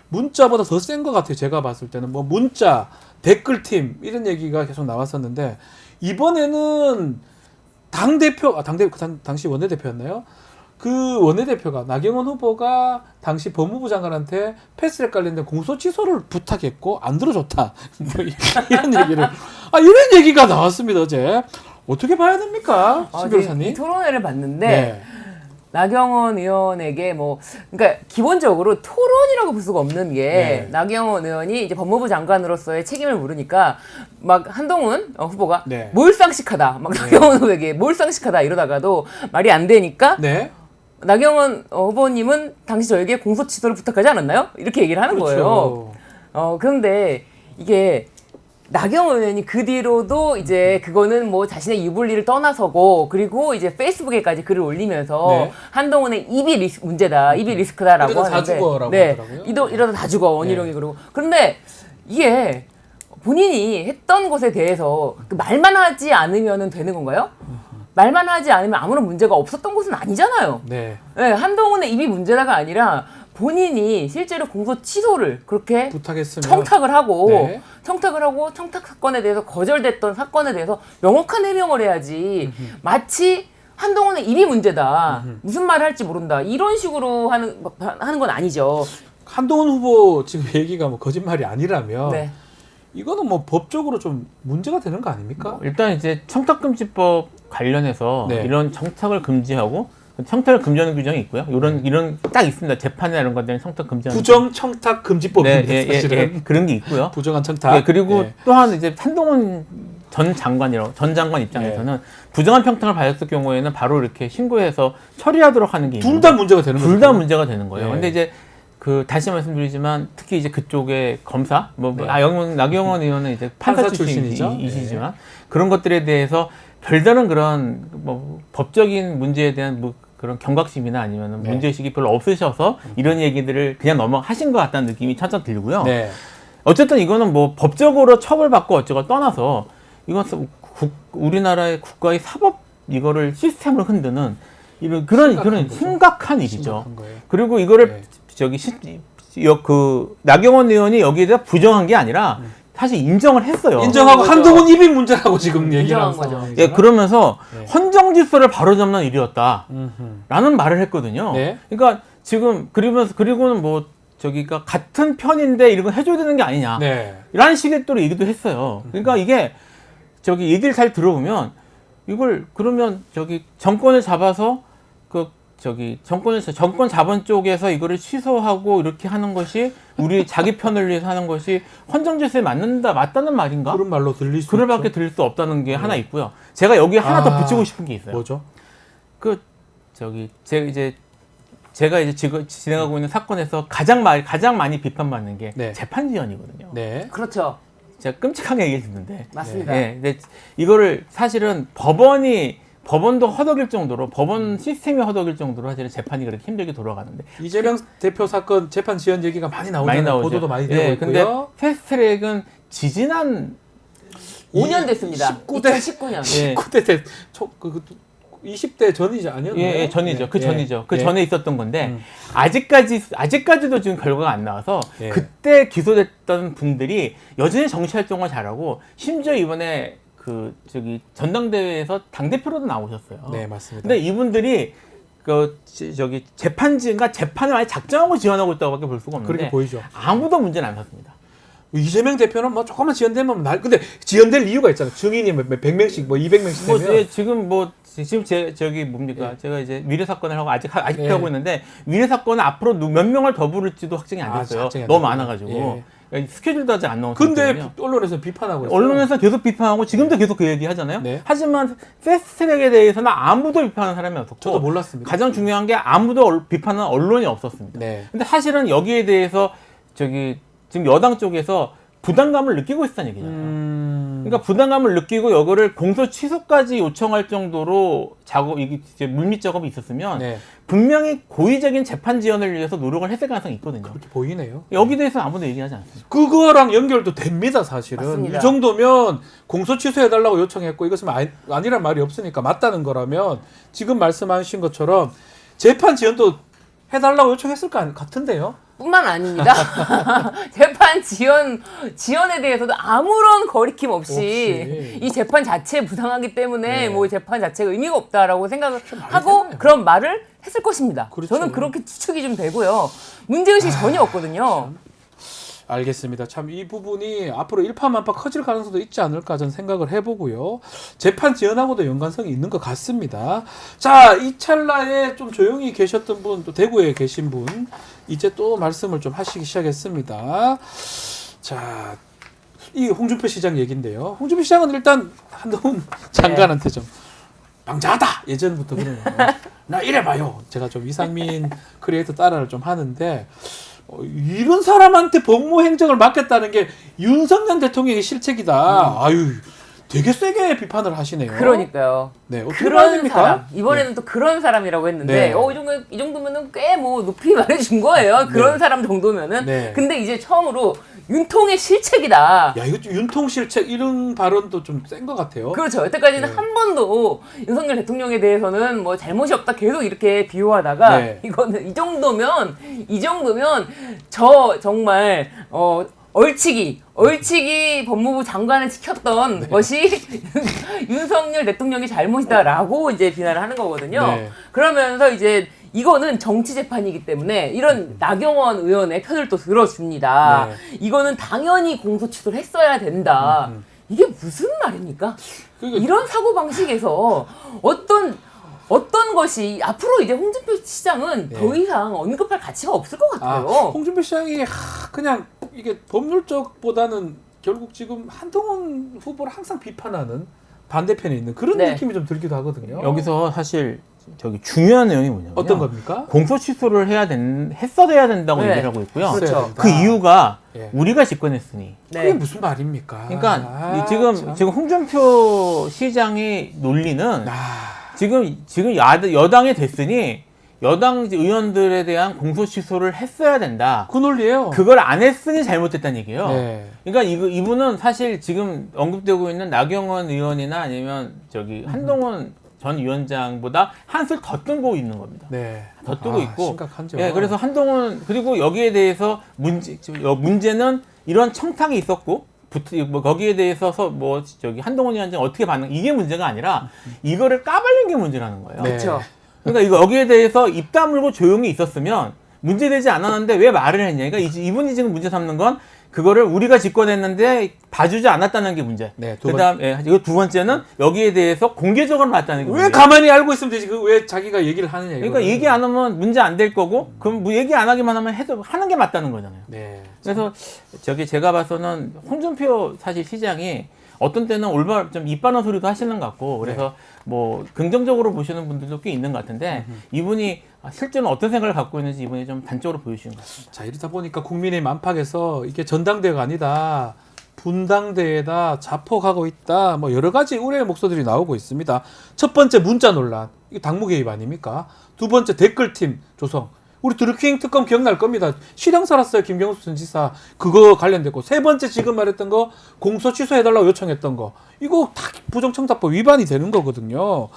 문자보다 더 센 것 같아요. 제가 봤을 때는 뭐 문자, 댓글팀 이런 얘기가 계속 나왔었는데 이번에는 당시 원내대표였나요? 그 원내대표가 나경원 후보가 당시 법무부 장관한테 패스트트랙 관련된 공소 취소를 부탁했고 안 들어줬다. 뭐 이런 얘기를 이런 얘기가 나왔습니다. 어제 어떻게 봐야 됩니까, 신 이 변호사님? 토론회를 봤는데 네. 나경원 의원에게 그러니까 기본적으로 토론이라고 볼 수가 없는 게 네. 나경원 의원이 이제 법무부 장관으로서의 책임을 물으니까 막 한동훈 후보가 네. 몰상식하다, 막 나경원 후보에게 몰상식하다 이러다가도 말이 안 되니까 네. 나경원 후보님은 당시 저에게 공소 취소를 부탁하지 않았나요? 이렇게 얘기를 하는 거예요. 그런데 이게 나경원 의원이 그 뒤로도 이제 그거는 뭐 자신의 유불리를 떠나서고 그리고 이제 페이스북에까지 글을 올리면서 네. 한동훈의 입이 문제다, 입이 리스크다라고 이러다 다 하는데 죽어라고 하더라고요. 이러다 다 죽어 원희룡이 그러고 그런데 이게 본인이 했던 것에 대해서 말만 하지 않으면 되는 건가요? 말만 하지 않으면 아무런 문제가 없었던 것은 아니잖아요. 네. 네, 한동훈의 입이 문제다가 아니라 본인이 실제로 공소 취소를 그렇게 부탁했으면 청탁을 하고 네. 청탁 사건에 대해서 거절됐던 사건에 대해서 명확한 해명을 해야지 마치 한동훈의 입이 문제다. 무슨 말을 할지 모른다. 이런 식으로 하는 건 아니죠. 한동훈 후보 지금 얘기가 뭐 거짓말이 아니라면 네. 이거는 뭐 법적으로 좀 문제가 되는 거 아닙니까? 일단 이제 청탁금지법 관련해서 네. 이런 청탁을 금지하고 청탁을 금지하는 규정이 있고요. 이런 딱 있습니다. 재판이나 이런 것들은 청탁 금지하는 부정 청탁 금지법인데 사실은 그런 게 있고요. 부정한 청탁. 그리고 예. 또한 이제 한동훈 전 장관 입장에서는 부정한 평등을 받았을 경우에는 바로 이렇게 신고해서 처리하도록 하는 게 둘 다 문제가 되는 거죠. 둘 다 문제가 되는 거예요. 네. 근데 이제 다시 말씀드리지만 특히 이제 그쪽에 검사 네. 나경원 의원은 이제 판사 판사 출신이죠. 출신이시지만 그런 것들에 대해서 별다른 그런 뭐 법적인 문제에 대한 뭐 그런 경각심이나 아니면 네. 문제의식이 별로 없으셔서 이런 얘기들을 그냥 넘어가신 것 같다는 느낌이 찬찬 들고요. 네. 어쨌든 이거는 뭐 법적으로 처벌받고 어쩌고 떠나서 이건 우리나라의 국가의 사법 이거를 시스템을 흔드는 이런 그런 심각한 일이죠. 심각한 거예요. 그리고 이거를 네. 그 나경원 의원이 여기에 대해 부정한 게 아니라 사실 인정을 했어요. 인정하고 한동훈 입인 문제라고 지금 얘기를 하는 인정한 거죠. 상황이죠. 예, 그러면서 네. 헌정 질서를 바로잡는 일이었다라는 음흠. 말을 했거든요. 네. 그러니까 지금 그리고는 뭐 저기가 같은 편인데 이런 거 해줘야 되는 게 아니냐. 네. 라는 식의 또 얘기도 했어요. 그러니까 이게 저기 얘기를 잘 들어보면 이걸 그러면 저기 정권을 잡아서 정권 자본 쪽에서 이거를 취소하고 이렇게 하는 것이 우리 자기 편을 위해서 하는 것이 헌정 질서에 맞다는 말인가? 그런 말로 들릴 수 그럴밖에 있죠. 들릴 수 없다는 게 하나 있고요. 제가 여기 하나 더 아, 붙이고 싶은 게 있어요. 뭐죠? 제가 이제 지금 진행하고 있는 사건에서 가장 많이 비판받는 게 네. 재판 지연이거든요. 네. 그렇죠. 제가 끔찍하게 얘기를 듣는데. 맞습니다. 네, 근데 이거를 사실은 법원도 허덕일 정도로 법원 시스템이 허덕일 정도로 사실은 재판이 그렇게 힘들게 돌아가는데 이재명 대표 사건 재판 지연 얘기가 많이 나오잖아요. 많이 나오죠. 보도도 많이 되고 예, 근데 있고요. 패스트트랙은 지지난 5년 됐습니다. 19대 2019년. 예, 19대 때 20대 전이지 아니었나요? 예, 전이죠. 그 예. 전이죠. 그 예. 전에 있었던 건데 아직까지도 지금 결과가 안 나와서 예. 그때 기소됐던 분들이 여전히 정치 활동을 잘하고 심지어 이번에 전당대회에서 당 대표로도 나오셨어요. 네, 맞습니다. 근데 이분들이 재판을 아예 작정하고 지원하고 있다고밖에 볼 수가 없는데 그렇게 보이죠. 아무도 문제는 안 샀습니다. 이재명 대표는 뭐 조금만 지연되면 근데 지연될 이유가 있잖아요. 증인이 100명씩 뭐 200명씩 되면 지금 저기 뭡니까? 예. 제가 이제 위례 사건을 하고 아직도 예. 하고 있는데 위례 사건은 앞으로 몇 명을 더 부를지도 확정이 안 됐어요. 확정이 안 너무 됐군요. 많아가지고 예. 그러니까 스케줄도 아직 안 나온 근데 상태거든요. 언론에서 비판하고 있어요. 언론에서 계속 비판하고 지금도 계속 그 얘기 하잖아요. 네. 하지만 패스트트랙에 대해서는 아무도 비판하는 사람이 없었고 저도 몰랐습니다. 가장 중요한 게 아무도 비판하는 언론이 없었습니다. 네. 근데 사실은 여기에 대해서 지금 여당 쪽에서 부담감을 느끼고 있다는 얘기잖아요. 그러니까 부담감을 느끼고 이거를 공소 취소까지 요청할 정도로 이게 물밑 작업이 있었으면 네. 분명히 고의적인 재판 지연을 위해서 노력을 했을 가능성이 있거든요. 그렇게 보이네요. 여기 대해서 아무도 얘기하지 않습니다. 그거랑 연결도 됩니다, 사실은. 맞습니다. 이 정도면 공소 취소해달라고 요청했고 이것은 아니란 말이 없으니까 맞다는 거라면 지금 말씀하신 것처럼 재판 지연도 해달라고 요청했을 것 같은데요. 뿐만 아닙니다. 재판 지연에 대해서도 아무런 거리낌 없이 이 재판 자체에 부당하기 때문에 네. 뭐 재판 자체가 의미가 없다라고 생각을 하고 그런 말을 했을 것입니다. 그렇죠. 저는 그렇게 추측이 좀 되고요. 문제의식이 전혀 없거든요. 알겠습니다. 참 이 부분이 앞으로 일파만파 커질 가능성도 있지 않을까 저는 생각을 해보고요. 재판 지연하고도 연관성이 있는 것 같습니다. 자, 이 찰나에 좀 조용히 계셨던 분, 또 대구에 계신 분, 이제 또 말씀을 좀 하시기 시작했습니다. 자, 이 홍준표 시장 얘기인데요. 홍준표 시장은 일단 한동훈 장관한테 좀 방자하다! 예전부터 그러는 거예요. 나 이래봐요. 제가 좀 이상민 크리에이터 따라를 좀 하는데 이런 사람한테 법무 행정을 맡겼다는 게 윤석열 대통령의 실책이다. 아유, 되게 세게 비판을 하시네요. 그러니까요. 네, 어떻게 봐야 그런 됩니까? 사람 이번에는 또 그런 사람이라고 했는데 네. 이 정도면은 꽤 뭐 높이 말해준 거예요. 그런 사람 정도면은. 네. 근데 이제 처음으로 윤통의 실책이다. 야, 이거 윤통 실책 이런 발언도 좀 센 것 같아요. 그렇죠. 여태까지는 네. 한 번도 윤석열 대통령에 대해서는 뭐 잘못이 없다 계속 이렇게 비호하다가 네. 이거는 이 정도면 저 정말 얼치기 법무부 장관을 지켰던 네. 것이 윤석열 대통령의 잘못이다라고 이제 비난을 하는 거거든요. 네. 그러면서 이제 이거는 정치 재판이기 때문에 이런 나경원 의원의 편을 또 들어줍니다. 네. 이거는 당연히 공소 취소를 했어야 된다. 이게 무슨 말입니까? 그러니까 이런 사고 방식에서 어떤 것이 앞으로 이제 홍준표 시장은 더 이상 언급할 가치가 없을 것 같아요. 홍준표 시장이 그냥 이게 법률적보다는 결국 지금 한동훈 후보를 항상 비판하는 반대편에 있는 그런 네. 느낌이 좀 들기도 하거든요. 여기서 사실 중요한 내용이 뭐냐면 어떤 겁니까? 공소 취소를 했어야 된다고 네. 얘기를 하고 있고요. 그렇죠. 그 이유가 예. 우리가 집권했으니. 그게 무슨 말입니까? 그러니까 지금 홍준표 시장의 논리는 지금 여당이 됐으니 여당 의원들에 대한 공소 취소를 했어야 된다. 그 논리예요. 그걸 안 했으니 잘못됐다는 얘기예요. 네. 그러니까 이분은 사실 지금 언급되고 있는 나경원 의원이나 아니면 저기 한동훈 전 위원장보다 한술 더 뜨고 있는 겁니다. 네. 더 뜨고 있고. 심각하죠. 예, 그래서 한동훈 그리고 여기에 대해서 문제는 이런 청탁이 있었고 뭐 거기에 대해서 뭐 저기 한동훈 위원장 어떻게 반응 이게 문제가 아니라 이거를 까발린 게 문제라는 거예요. 네. 그렇죠. 그러니까 이거 여기에 대해서 입 다물고 조용히 있었으면 문제되지 않았는데 왜 말을 했냐. 그러니까 이분이 지금 문제 삼는 건 그거를 우리가 집권했는데 봐주지 않았다는 게 문제. 네, 그다음 이거 두 번째는 여기에 대해서 공개적으로 맞다는 게 문제. 왜 가만히 알고 있으면 되지? 그 왜 자기가 얘기를 하느냐. 그러니까 이거를. 얘기 안 하면 문제 안 될 거고 그럼 뭐 얘기 안 하기만 하면 해도 하는 게 맞다는 거잖아요. 네. 그래서 제가 봐서는 홍준표 사실 시장이 어떤 때는 올바른 좀 입바른 소리도 하시는 것 같고 그래서 뭐 긍정적으로 보시는 분들도 꽤 있는 것 같은데 이분이 실제는 어떤 생각을 갖고 있는지 이분이 좀 단적으로 보여주신 것 같습니다. 자, 이러다 보니까 국민의힘 안팎에서 이게 전당대회가 아니다. 분당대회다. 자폭하고 있다. 뭐 여러 가지 우려의 목소리들이 나오고 있습니다. 첫 번째 문자 논란. 이게 당무 개입 아닙니까? 두 번째 댓글팀 조성. 우리 드루킹 특검 기억날 겁니다. 실형 살았어요. 김경수 전 지사. 그거 관련됐고. 세 번째 지금 말했던 거 공소 취소해달라고 요청했던 거. 이거 다 부정청탁법 위반이 되는 거거든요.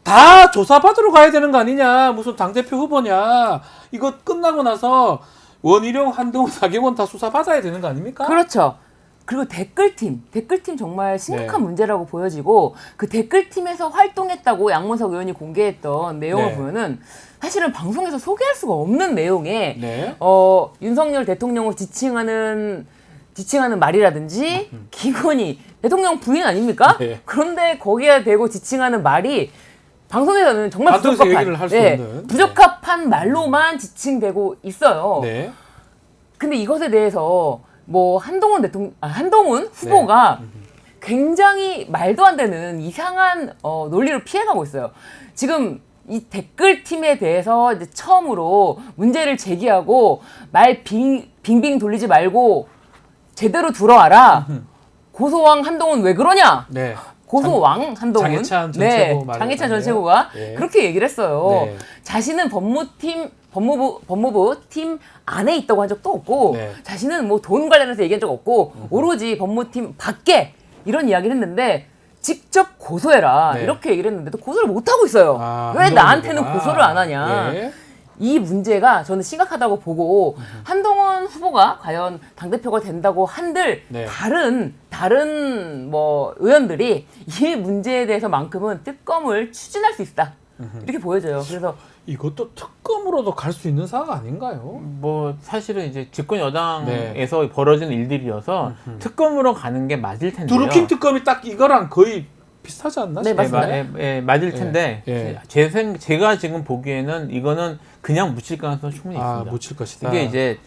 다 조사받으러 가야 되는 거 아니냐. 무슨 당대표 후보냐. 이거 끝나고 나서 원희룡, 한동훈, 나경원 다 수사받아야 되는 거 아닙니까? 그렇죠. 그리고 댓글팀 정말 심각한 문제라고 보여지고 그 댓글팀에서 활동했다고 양문석 의원이 공개했던 내용을 네. 보면은 사실은 방송에서 소개할 수가 없는 내용에 네. 윤석열 대통령을 지칭하는 말이라든지 김건희 대통령 부인 아닙니까? 네. 그런데 거기에 대고 지칭하는 말이 방송에서는 정말 방송에서 얘기를 할수 없는. 부적합한 말로만 지칭되고 있어요. 네. 근데 이것에 대해서 뭐 한동훈 후보가 굉장히 말도 안 되는 이상한 논리를 피해가고 있어요. 지금 이 댓글팀에 대해서 이제 처음으로 문제를 제기하고 말 빙빙 돌리지 말고 제대로 들어와라. 고소왕 한동훈 왜 그러냐? 네. 고소왕 한동훈. 장해찬 전 최고 말을 장해찬 전 했네요. 최고가 네. 그렇게 얘기를 했어요. 네. 자신은 법무부 팀 안에 있다고 한 적도 없고 네. 자신은 뭐 돈 관련해서 얘기한 적 없고 오로지 법무팀 밖에 이런 이야기를 했는데 직접 고소해라 네. 이렇게 얘기를 했는데도 고소를 못 하고 있어요. 아, 왜 한동훈 나한테는 후보가. 고소를 안 하냐? 예. 이 문제가 저는 심각하다고 보고 한동훈 후보가 과연 당대표가 된다고 한들 네. 다른 뭐 의원들이 이 문제에 대해서만큼은 특검을 추진할 수 있다 이렇게 보여져요. 그래서 이것도 특검으로도 갈 수 있는 사안 아닌가요? 뭐 사실은 이제 집권 여당에서 벌어진 일들이어서 특검으로 가는 게 맞을 텐데요. 드루킹 특검이 딱 이거랑 거의 비슷하지 않나? 네, 싶어요. 맞습니다. 맞을 텐데 예. 제가 지금 보기에는 이거는 그냥 묻힐 가능성이 충분히 아, 있습니다. 묻힐 것이다. 이게 이제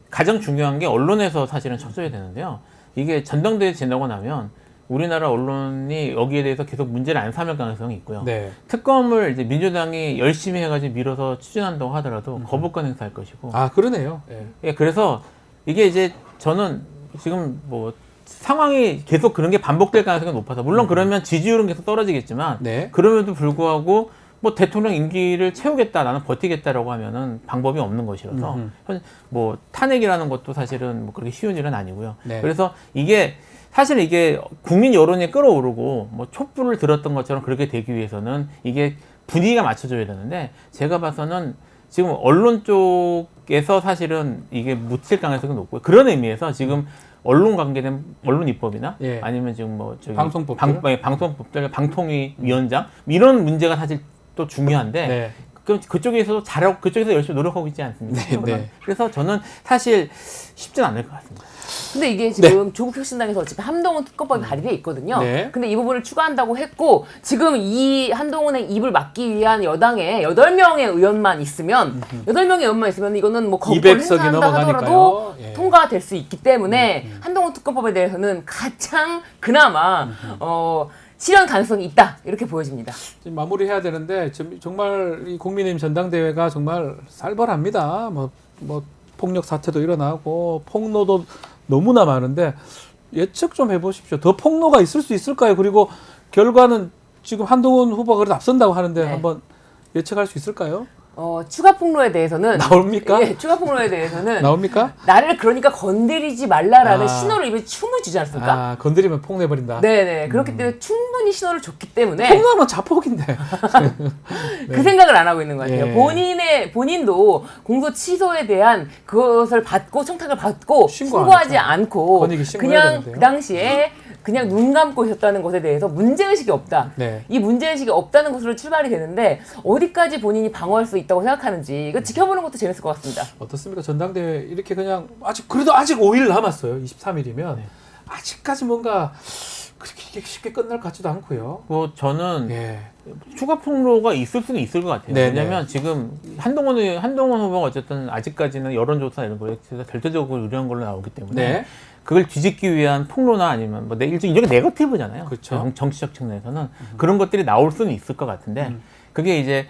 가장 중요한 게 언론에서 사실은 쳐줘야 되는데요. 이게 전당대회 지나고 나면 우리나라 언론이 여기에 대해서 계속 문제를 안 삼을 가능성이 있고요. 네. 특검을 이제 민주당이 열심히 해가지고 밀어서 추진한다고 하더라도 거부권 행사할 것이고. 아, 그러네요. 예. 예, 그래서 이게 이제 저는 지금 뭐 상황이 계속 그런 게 반복될 가능성이 높아서 물론 그러면 지지율은 계속 떨어지겠지만 네. 그럼에도 불구하고 뭐 대통령 임기를 채우겠다 나는 버티겠다라고 하면은 방법이 없는 것이라서 뭐 탄핵이라는 것도 사실은 뭐 그렇게 쉬운 일은 아니고요. 네. 그래서 이게 사실 이게 국민 여론이 끌어오르고 뭐 촛불을 들었던 것처럼 그렇게 되기 위해서는 이게 분위기가 맞춰져야 되는데 제가 봐서는 지금 언론 쪽에서 사실은 이게 묻힐 가능성이 높고요. 그런 의미에서 지금 언론 관계된 언론 입법이나 예. 아니면 지금 뭐 저기 방송법들? 방송법들 방통위 위원장 이런 문제가 사실 또 중요한데 네. 그쪽에서도 잘하고 그쪽에서 열심히 노력하고 있지 않습니까? 네, 네. 그래서 저는 사실 쉽진 않을 것 같습니다. 근데 이게 지금 조국 혁신당에서 어차피 한동훈 특검법이 발의돼 있거든요. 네. 근데 이 부분을 추가한다고 했고 지금 이 한동훈의 입을 막기 위한 여당에 8명의 의원만 있으면 8명의 의원만 있으면 이거는 뭐 거부권 200석이 행사한다 넘어가니까요. 하더라도 예. 통과될 수 있기 때문에 한동훈 특검법에 대해서는 가장 그나마 실현 가능성이 있다 이렇게 보여집니다. 지금 마무리해야 되는데 정말 이 국민의힘 전당대회가 정말 살벌합니다. 뭐 폭력 사태도 일어나고 폭로도 너무나 많은데 예측 좀 해보십시오. 더 폭로가 있을 수 있을까요? 그리고 결과는 지금 한동훈 후보가 그래도 앞선다고 하는데 네. 한번 예측할 수 있을까요? 추가 폭로에 대해서는 나옵니까? 예, 추가 폭로에 대해서는 나옵니까? 나를 그러니까 건드리지 말라라는 아. 신호를 이미 충분히 주지 않습니까? 아, 건드리면 폭내버린다. 네네. 그렇기 때문에 충분히 신호를 줬기 때문에 폭로하면 자폭인데. 그 생각을 안 하고 있는 것 같아요. 예. 본인도 공소 취소에 대한 그것을 받고 청탁을 받고 신고 안 신고하지 했잖아요. 않고 권익위 신고해야 그냥 되는데요. 그 당시에 그냥 눈 감고 있었다는 것에 대해서 문제의식이 없다. 네. 이 문제의식이 없다는 것으로 출발이 되는데 어디까지 본인이 방어할 수 있다고 생각하는지 이거 지켜보는 것도 재밌을 것 같습니다. 어떻습니까? 전당대회 이렇게 그냥 그래도 아직 5일 남았어요. 23일이면 아직까지 뭔가 그렇게 쉽게 끝날 것 같지도 않고요. 뭐 저는 예. 추가 폭로가 있을 수는 있을 것 같아요. 네네. 왜냐하면 지금 한동훈 후보가 어쨌든 아직까지는 여론조사 이런 거에 절대적으로 유리한 걸로 나오기 때문에 네. 그걸 뒤집기 위한 폭로나 아니면 뭐 일종의 네거티브잖아요. 그렇죠. 정치적 측면에서는 그런 것들이 나올 수는 있을 것 같은데 그게 이제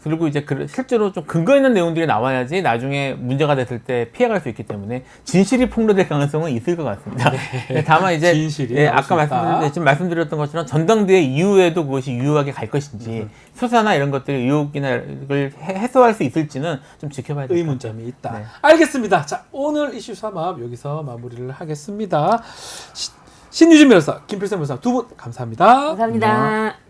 그리고 이제 실제로 좀 근거 있는 내용들이 나와야지 나중에 문제가 됐을 때 피해갈 수 있기 때문에 진실이 폭로될 가능성은 있을 것 같습니다. 네, 다만 이제 진실이 나올 수 아까 있다. 지금 말씀드렸던 것처럼 전당대회 이후에도 그것이 유효하게 갈 것인지 수사나 이런 것들이 의혹이나 이걸 해소할 수 있을지는 좀 지켜봐야 될 것 같아요. 의문점이 있다. 네. 알겠습니다. 자, 오늘 이슈 3합 여기서 마무리를 하겠습니다. 신유진 변호사, 김필성 변호사 두 분 감사합니다. 감사합니다.